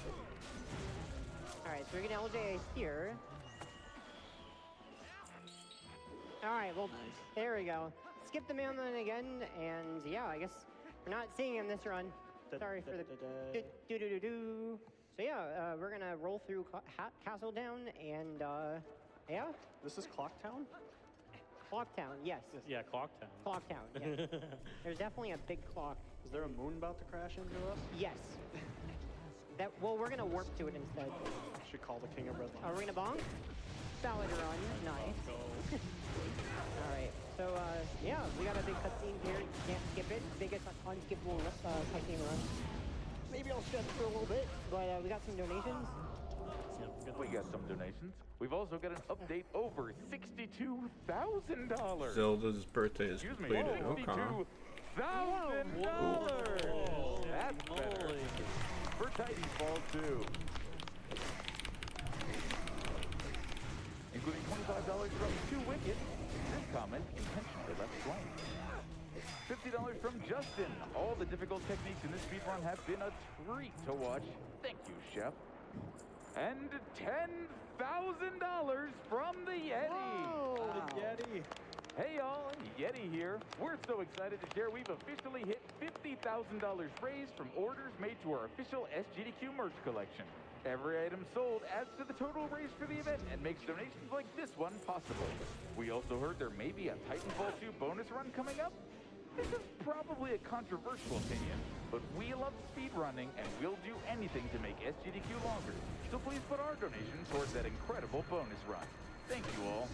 Alright, so we're gonna LJ here. Alright, well, there we go. Skip the mailman again, and yeah, I guess we're not seeing him this run. Sorry for the do-do-do-do. So yeah, we're gonna roll through Castle Down, and yeah. This is Clocktown? Clocktown, yes. Yeah, Clocktown. Clocktown, yeah. There's definitely a big clock. Is there a moon about to crash into us? Yes. Well, we're gonna warp to it instead. Should call the King of Red Light. Arena Bong. Ballad Run, nice. Alright, so yeah, we got a big cutscene here. You can't skip it. Biggest unskippable cutscene run. Maybe I'll stretch for a little bit, but we got some donations. We got some donations. We've also got an update over $62,000. Zelda's birthday is completed. Okay. $62,000. That's better. For Titanfall 2. Including $25 from Two Wicked. This comment intentionally left blank. $50 from Justin. All the difficult techniques in this speedrun have been a treat to watch. Thank you, Chef. And $10,000 from the Yeti. Whoa. The Yeti. Hey y'all, Yeti here. We're so excited to share we've officially hit $50,000 raised from orders made to our official SGDQ merch collection. Every item sold adds to the total raised for the event and makes donations like this one possible. We also heard there may be a Titanfall 2 bonus run coming up. This is probably a controversial opinion, but we love speedrunning and we'll do anything to make SGDQ longer. So please put our donation towards that incredible bonus run. Thank you all.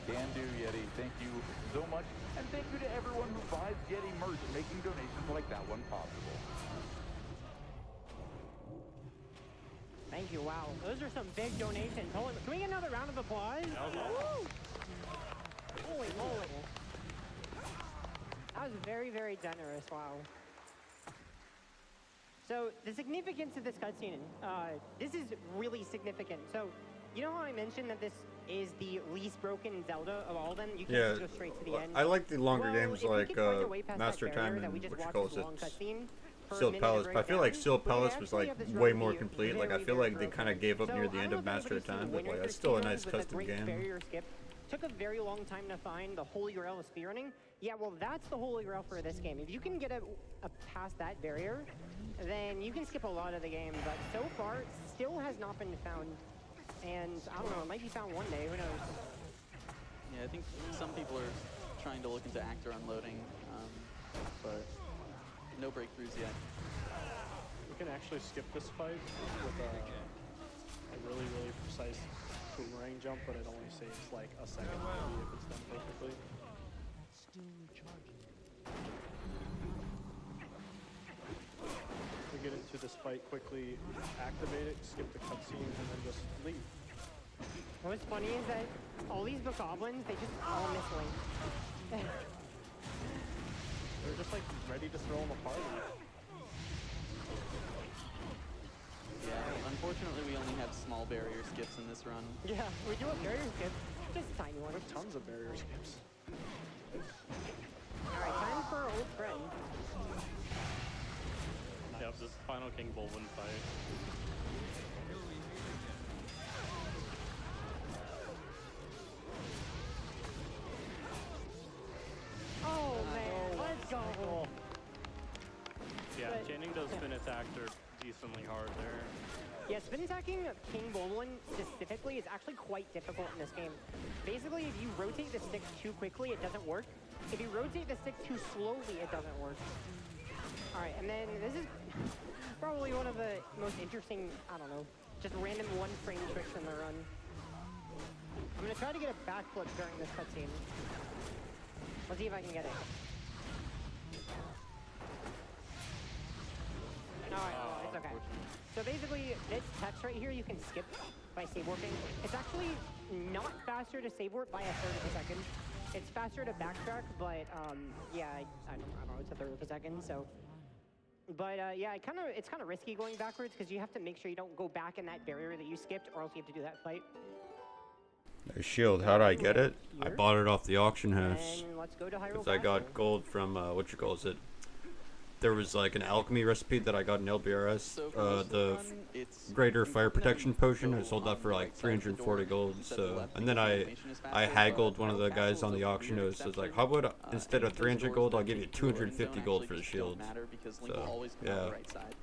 Can do, Yeti. Thank you so much. And thank you to everyone who buys Yeti merch, making donations like that one possible. Thank you, wow. Those are some big donations. Hold on. Can we get another round of applause? Woo! Holy moly. That was very, very generous, wow. So, the significance of this cutscene, this is really significant. So, you know how I mentioned that this is the least broken Zelda of all of them? You can't just go straight to the end. I like the longer games if we like could find a way past Master that barrier Time that and we just what you watched call this long cutscene for a Sealed minute Palace, to but I feel break like down, Sealed we Palace was actually like have this way run more be complete. Like I very, feel very like they broken. kind of gave up So, near the I end don't of know if Master anybody's Time, seen but Winner like for it's still a Speedrun nice with the custom Great game. Barrier skip. Took a very long time to find the Holy Grail of speedrunning. Yeah, well, that's the Holy Grail for this game. If you can get past that barrier, then you can skip a lot of the game. But so far, still has not been found. And I don't know, it might be found one day. Who knows? Yeah, I think some people are trying to look into actor unloading, but no breakthroughs yet. You can actually skip this fight with a really, really precise boomerang jump, but it only saves like a second maybe if it's done perfectly. To get into this fight quickly, activate it, skip the cutscene, and then just leave. What's funny is that all these bokoblins, they just all miss Link. They're just like ready to throw them apart. Yeah, unfortunately we only have small barrier skips in this run. Yeah, we do a barrier skip, just a tiny one. With tons of barrier skips. Alright, time for our old friend. Yep, this final King Bolvin fight. Oh man, let's go! Yeah, But- chaining does spin attack are decently hard there. Yeah, spin attacking King Bolvin specifically is actually quite difficult in this game. Basically, if you rotate the stick too quickly, it doesn't work. If you rotate the stick too slowly, it doesn't work. Alright, and then this is probably one of the most interesting, I don't know, just random one-frame tricks in the run. I'm gonna try to get a backflip during this cutscene. Let's see if I can get it. Alright, well, it's okay. So basically, this text right here you can skip by save warping. It's actually not faster to save warp by a third of a second. It's faster to backtrack, but yeah, I don't know, it's a third of a second, so. But yeah, it's kind of risky going backwards because you have to make sure you don't go back in that barrier that you skipped, or else you have to do that fight. A shield, how did I get it? I Here. bought it off the auction house. And let's go to Hyrule Because I Castle. got gold from, what you call it? There was like an alchemy recipe that I got in LBRS. So for most of the The run, it's greater fire important that protection you potion, go I sold on that for the like right side of the 340 door gold. instead of So, left and then because the I animation is faster, haggled but one of the Hyrule guys Castle on is the a auction weird house. I was like, exception. how about instead of Those 300 doors gold, that I'll give you take to Oregon 250 don't gold actually for the just shield. don't matter because Link So, will always come out yeah. the right side.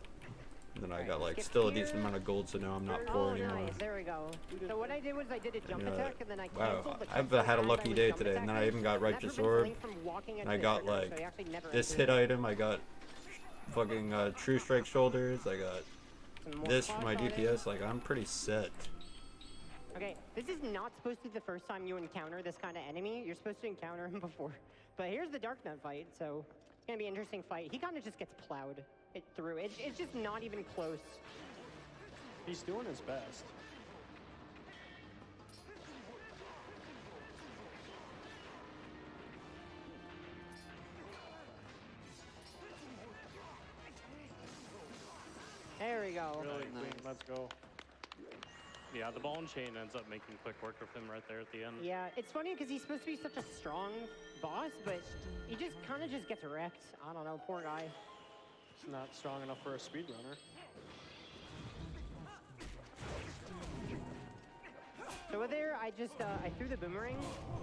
And then I Alright, got like skip still a here. decent amount of gold, so now I'm not Oh, poor anymore. nice, there we go. So what I did was I did a jump Yeah. attack, and then I Wow, canceled the I've cut had a as lucky I was day jump today, and then I attacking, even got and right that to prevents sword. Link from walking And into I the got trigger, like so he actually never this enters hit it. item, I got fucking true strike shoulders, I got Some more this for my claws on it. DPS, like I'm pretty set. Okay, this is not supposed to be the first time you encounter this kind of enemy. You're supposed to encounter him before. But here's the Dark Knight fight, so it's gonna be an interesting fight. He kind of just gets plowed through. It's just not even close. He's doing his best. There we go. Really, Nice. Queen, let's go. Yeah, the ball and chain ends up making quick work of him right there at the end. Yeah, it's funny because he's supposed to be such a strong boss, but he just kind of just gets wrecked. I don't know, poor guy. It's not strong enough for a speedrunner. So with there, I just I threw the boomerang,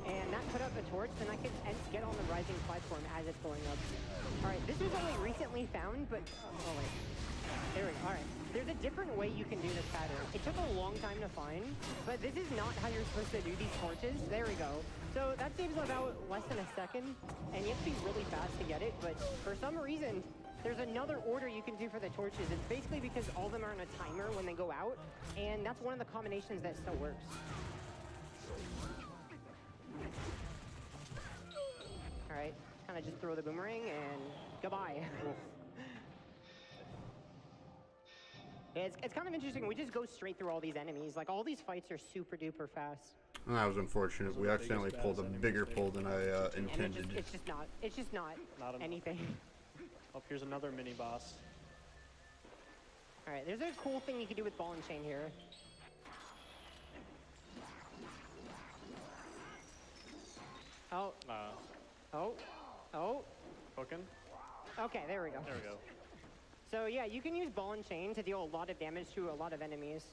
and that put up a torch, and I could get on the rising platform as it's going up. All right, this was only recently found, but oh wait, there we go. All right, there's a different way you can do this pattern. It took a long time to find, but this is not how you're supposed to do these torches. There we go. So that saves about less than a second, and you have to be really fast to get it, but for some reason, there's another order you can do for the torches. It's basically because all of them are on a timer when they go out, and that's one of the combinations that still works. All right, kind of just throw the boomerang and goodbye. It's kind of interesting. We just go straight through all these enemies. Like, all these fights are super duper fast. That was unfortunate. We accidentally pulled a bigger pull than I intended. And it's just not anything. Oh, here's another mini boss. All right, there's a cool thing you can do with ball and chain here. Oh. Oh. Hooking? Okay, there we go. There we go. So yeah, you can use ball and chain to deal a lot of damage to a lot of enemies.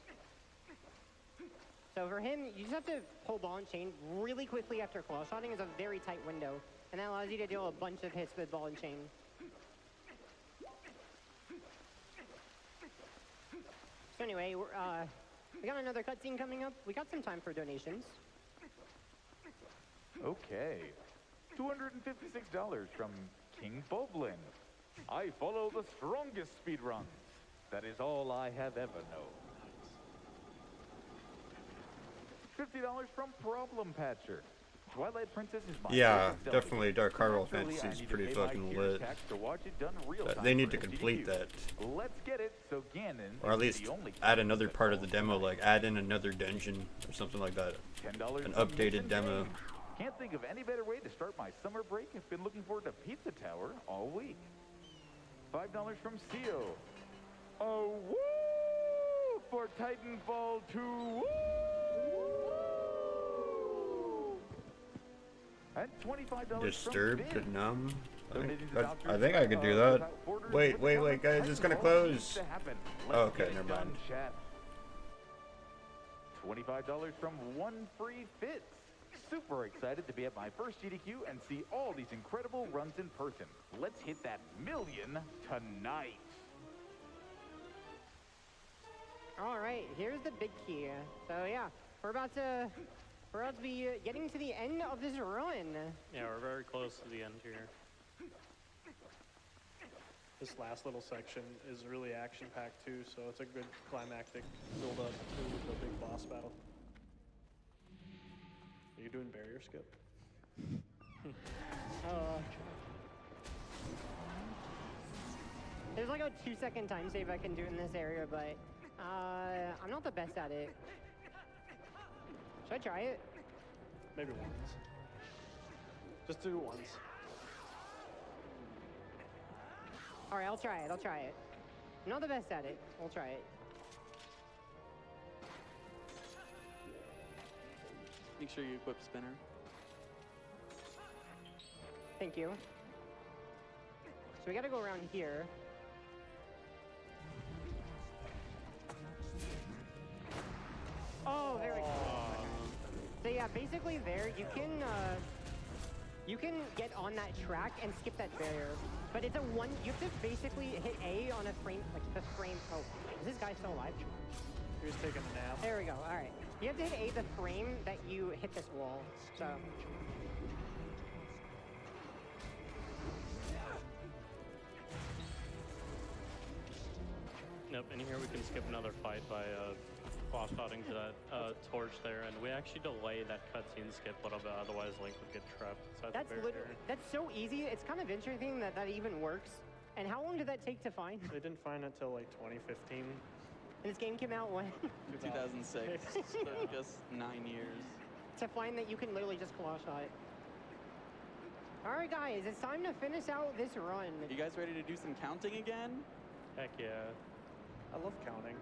So for him, you just have to pull ball and chain really quickly after claw shotting. Is a very tight window, and that allows you to deal a bunch of hits with ball and chain. So anyway, we got another cutscene coming up. We got some time for donations. Okay. $256 from King Boblin. I follow the strongest speedrun. That is all I have ever known. $50 from Problem Patcher. Twilight Princess is my favorite Zelda definitely Dark Hyrule game. Fantasy is Naturally, I pretty need to pay my fucking gears lit. tax to watch it done real time They need for to an complete MCU. that. Let's get it so Ganon Or at is least the only add character another that part of the falls demo, behind. like add in another dungeon or something like that. $10 An from updated Nintedo. demo. Can't think of any better way to start my summer break. I've been looking forward to Pizza Tower all week. $5 from Seal. Oh, woo! For Titanfall 2. Woo! And $25 Disturbed from Finn. and numb. Donating to vouchers, I think I could do that. without borders Wait, with the guys, comment, it's gonna Titanfall close. needs to happen. Oh, Let's okay, get it never done, mind. chat. $25 from One Free Fits. Super excited to be at my first GDQ and see all these incredible runs in person. Let's hit that million tonight. All right, here's the big key. So yeah, we're about to be getting to the end of this run. Yeah, we're very close to the end here. This last little section is really action-packed too, so it's a good climactic build-up to the big boss battle. Are you doing barrier skip? There's like a 2-second time save I can do in this area, but I'm not the best at it. Should I try it? Maybe once. Just do it once. All right, I'll try it. I'm not the best at it. I'll try it. Make sure you equip spinner. Thank you. So we gotta go around here. Oh, there we go. So yeah, basically there you can get on that track and skip that barrier. But it's a one, you have to basically hit A on a frame, like the frame. Oh, is this guy still alive? He was taking a nap. There we go, all right. You have to hit A the frame that you hit this wall, so. Yep, in here we can skip another fight by claw shotting to that torch there, and we actually delay that cutscene skip a little bit, otherwise Link would get trapped inside That's the barrier. that's so easy. It's kind of interesting that that even works. And how long did that take to find? They didn't find it till like 2015. And this game came out when? 2006. So it took us 9 years. To find that you can literally just claw shot. All right, guys, it's time to finish out this run. You guys ready to do some counting again? Heck yeah. I love counting.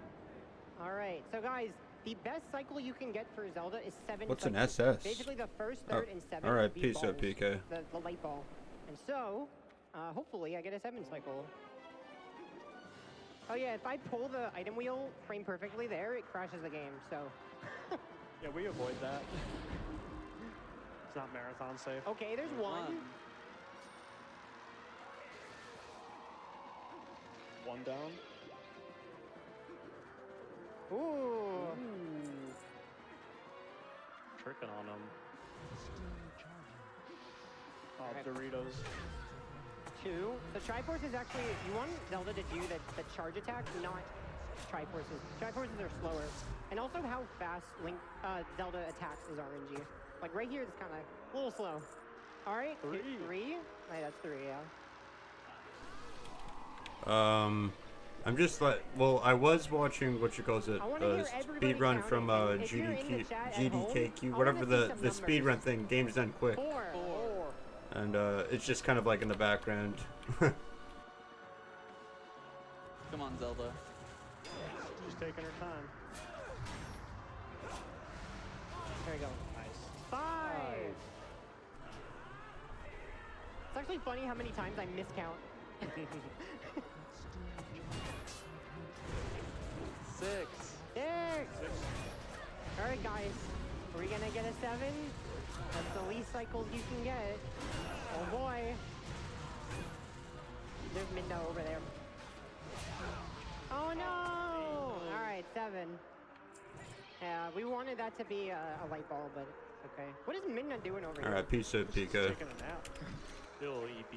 All right, so guys, the best cycle you can get for Zelda is 7 What's an cycles. SS? Basically, the first, third, and 7. All right, would be peace out, balls, PK. The light ball. And so, hopefully, I get a 7 cycle. Oh yeah, if I pull the item wheel frame perfectly there, it crashes the game. So. Yeah, we avoid that. It's not marathon safe. Okay, there's one. One down. Ooh. Tricking on him. Oh, Doritos. 2. So Triforce is actually, you want Zelda to do the charge attack, not Triforces. Triforces are slower. And also how fast Zelda attacks is RNG. Like right here, it's kind of a little slow. All right, 3. Right, that's 3, yeah. I'm just like, well, I was watching what you call it, speed run from GDKQ, whatever the speed run thing, Games Done Quick. 4. And it's just kind of like in the background. Come on, Zelda. She's taking her time. There we go. Nice. 5. It's actually funny how many times I miscount. 6. 6. All right, guys. Are we gonna get a 7? That's the least cycles you can get. Oh boy. There's Mindo over there. Oh no! All right, 7. Yeah, we wanted that to be a light bulb, but it's okay. What is Midna doing over here? Alright, peace out, She's Pika. taking a nap. Little EP.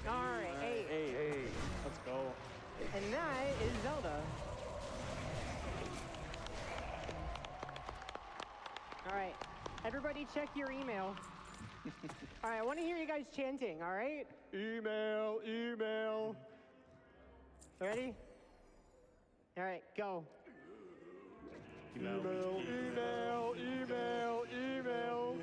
Alright, 8. Hey, let's go. And that is Zelda. Alright, everybody check your email. Alright, I want to hear you guys chanting, alright? Email, email. Ready? Alright, go. Email, email, email, email.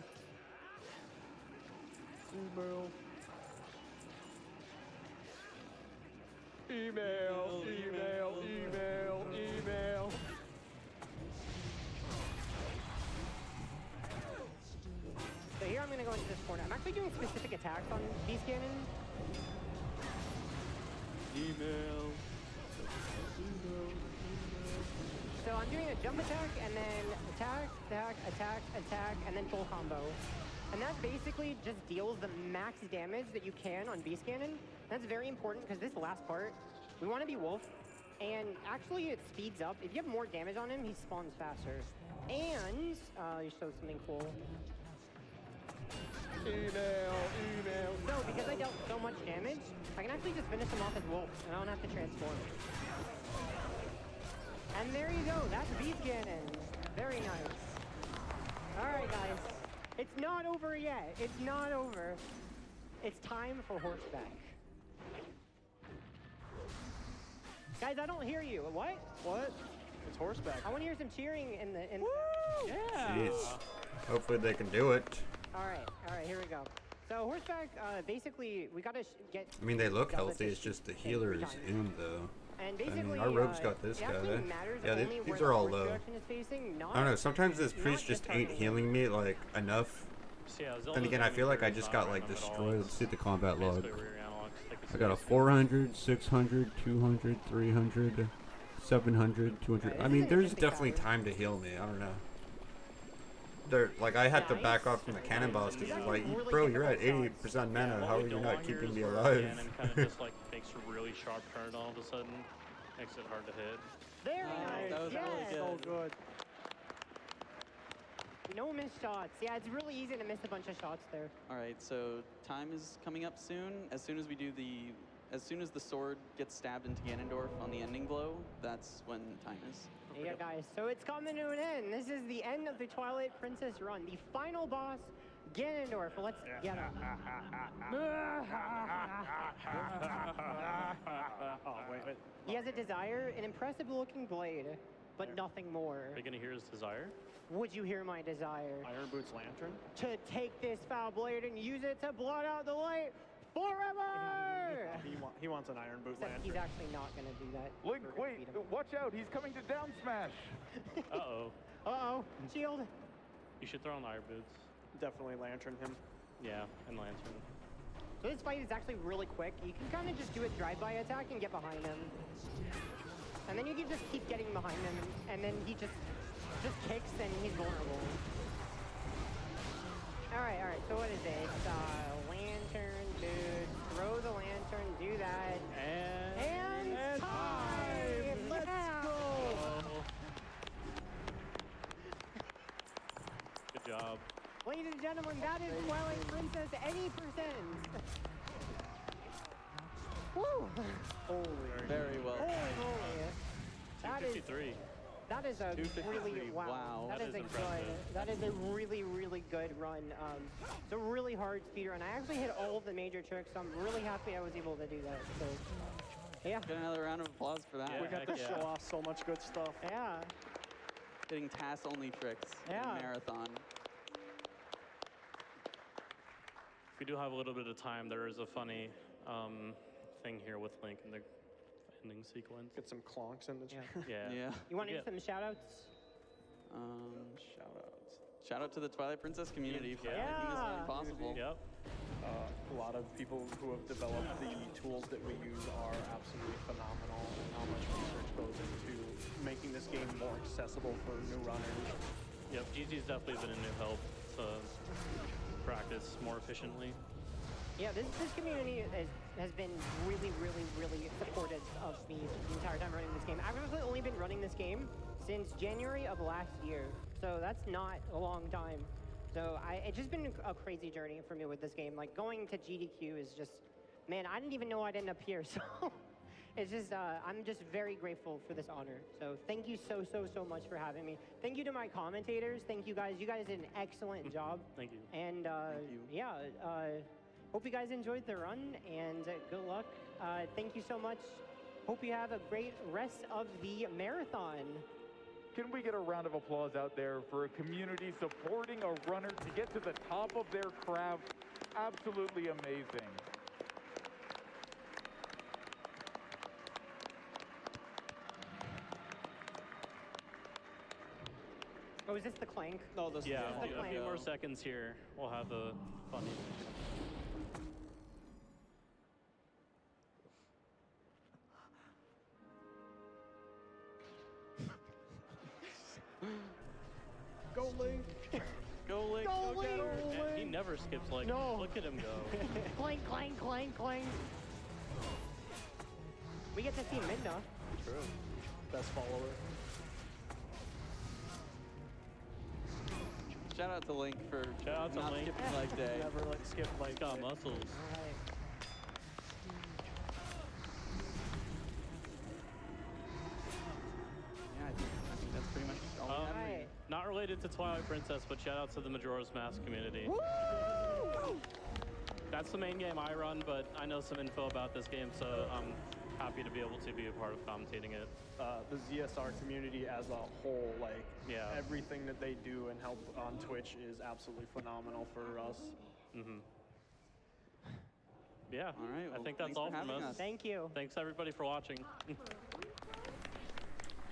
Email, email, email, email. So here I'm going to go into this corner. I'm actually doing specific attacks on Beast Cannon. Email. So I'm doing a jump attack and then attack, attack, attack, attack, and then full combo. And that basically just deals the max damage that you can on Beast Cannon. That's very important because this last part, we want to be Wolf. And actually it speeds up. If you have more damage on him, he spawns faster. And, you showed something cool. Email, email. So because I dealt so much damage, I can actually just finish him off as Wolf. And I don't have to transform. And there you go, that's Beast Cannon. Very nice. Alright guys, it's not over yet. It's not over. It's time for horseback. Guys, I don't hear you. What? What? It's horseback. I want to hear some cheering in the... Woo! Yeah. Jeez. Hopefully they can do it. Alright, here we go. So horseback, basically, we gotta get... I mean, they look Zelda healthy, to it's just the shoot healer is every time. in, though. And I basically, mean, our rogue's got this it guy. actually matters Yeah, only these where are the all horse low. direction is facing, not, I don't know, sometimes this not priest the just ain't targeting. healing me, like, enough. So yeah, Then Zelda's again, I feel like I enemy just crew is got, like, not random at all. destroyed. Let's see the combat log. Basically rear analogs, take I got a seriously. 400, 600, 200, 300, 700, 200. Alright, I this mean, is an there's interesting definitely pattern. time to heal me. I don't know. Like, I had to back off from the cannonballs because it's like, Really bro, you're at difficult 80% mana. What How we are you don't not want here keeping is me where alive? Ganon kind of just like makes a really sharp turn all of a sudden, makes it hard to hit. Very nice. that was really yes. good. So good. No missed shots. Yeah, it's really easy to miss a bunch of shots there. All right, so time is coming up soon. As soon as the sword gets stabbed into Ganondorf on the ending blow, that's when time is. Yeah, guys. So it's coming to an end. This is the end of the Twilight Princess run. The final boss, Ganondorf. Let's get him. Oh, wait. He has a desire, an impressive-looking blade, but nothing more. Are you gonna hear his desire? Would you hear my desire? Iron Boots Lantern? To take this foul blade and use it to blot out the light forever! He wants an Iron Boot Except he's Lantern. actually not going to do that. Link, We're gonna wait, beat him. watch out, he's coming to down smash. Uh-oh. Uh-oh, shield. You should throw on Iron Boots. Definitely Lantern him. Yeah, and Lantern. So this fight is actually really quick. You can kind of just do a drive-by attack and get behind him. And then you can just keep getting behind him, and then he just kicks and he's vulnerable. Alright, so what is it? It's lantern, dude. Throw the lantern, do that. And And time! Let's go! Ladies and gentlemen, that is Twilight Princess any percent. Woo! Holy. Very well. Holy moly. That is 253. That is a 253, really wow. That is a impressive. good. That is a really good run. It's a really hard speed run. I actually hit all of the major tricks, so I'm really happy I was able to do that. So, yeah. Get another round of applause for that. Yeah. We got to show off so much good stuff. Yeah. Hitting task-only tricks in Yeah. a marathon. If we do have a little bit of time, there is a funny thing here with Link in the ending sequence. Get some clonks in the chat. Yeah. Yeah. You want to Yeah. do some shout-outs? Shout-outs. Shout out to the Twilight Princess community for Yeah. making this game possible. Yep. A lot of people who have developed the tools that we use are absolutely phenomenal, and how much research goes into making this game more accessible for new runners. Yep. GG's definitely been a new help to practice more efficiently. Yeah, this community has been really supportive of me the entire time running this game. I've actually only been running this game since January of last year, so that's not a long time. So it's just been a crazy journey for me with this game. Like going to GDQ is just, man, I didn't even know I'd end up here. So it's just, I'm just very grateful for this honor. So thank you so much for having me. Thank you to my commentators. Thank you guys. You guys did an excellent job. Thank you. And Thank you. yeah, hope you guys enjoyed the run and good luck. Thank you so much. Hope you have a great rest of the marathon. Can we get a round of applause out there for a community supporting a runner to get to the top of their craft? Absolutely amazing. Oh, is this the clank? No, this Yeah, is the a few plan. more seconds here. We'll have the funny. Go Link! Go Link, Go go Link! get her. And he never skips like. No. Look at him go. Clank, clank, clank, clank. We get to see Midna. True. Best follower. Shout out to Link for Shout out to not Link. skipping leg day. Never like skip like He's got day. muscles. All right. Yeah, I think that's pretty much all we have. Alright. Not related to Twilight Princess, but shout out to the Majora's Mask community. Woo! That's the main game I run, but I know some info about this game, so I'm happy to be able to be a part of commentating it. The ZSR community as a whole, like Yeah. everything that they do and help on Twitch is absolutely phenomenal for us. Yeah. All right, I well, think that's thanks all for from having us. us. Thank you. Thanks everybody for watching.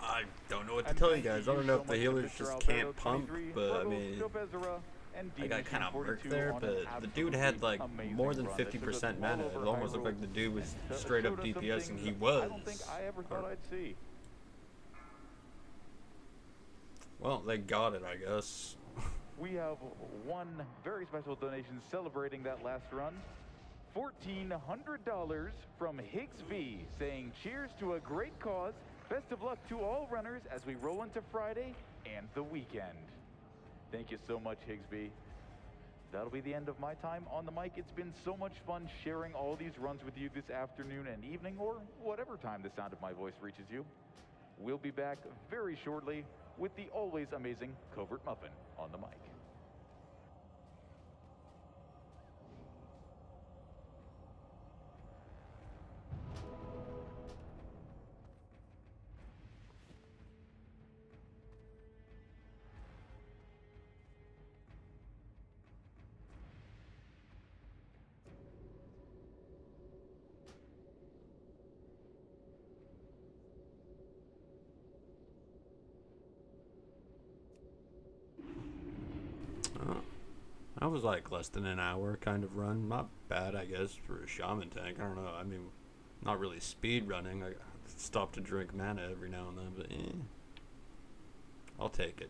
I don't know what to And tell you thank guys. I don't know so if the much to healers Mr. just Alberto can't pump, 23, but I Virgo, mean, Scope and I got kind of murked D-Machine there, 42 but on the an dude had like absolutely more than amazing run that took us 50% well mana. over It almost looked Hyrule like the dude was that straight up showed us some DPS, and things he was. I don't think I ever thought I'd see. Well, they got it, I guess. We have one very special donation celebrating that last run. $1,400 from Higgs V, saying cheers to a great cause. Best of luck to all runners as we roll into Friday and the weekend. Thank you so much, Higgs V. That'll be the end of my time on the mic. It's been so much fun sharing all these runs with you this afternoon and evening, or whatever time the sound of my voice reaches you. We'll be back very shortly with the always amazing Covert Muffin on the mic. That was like less than an hour kind of run. Not bad, I guess, for a Shaman tank. I don't know. I mean, not really speed running. I stop to drink mana every now and then, but I'll take it.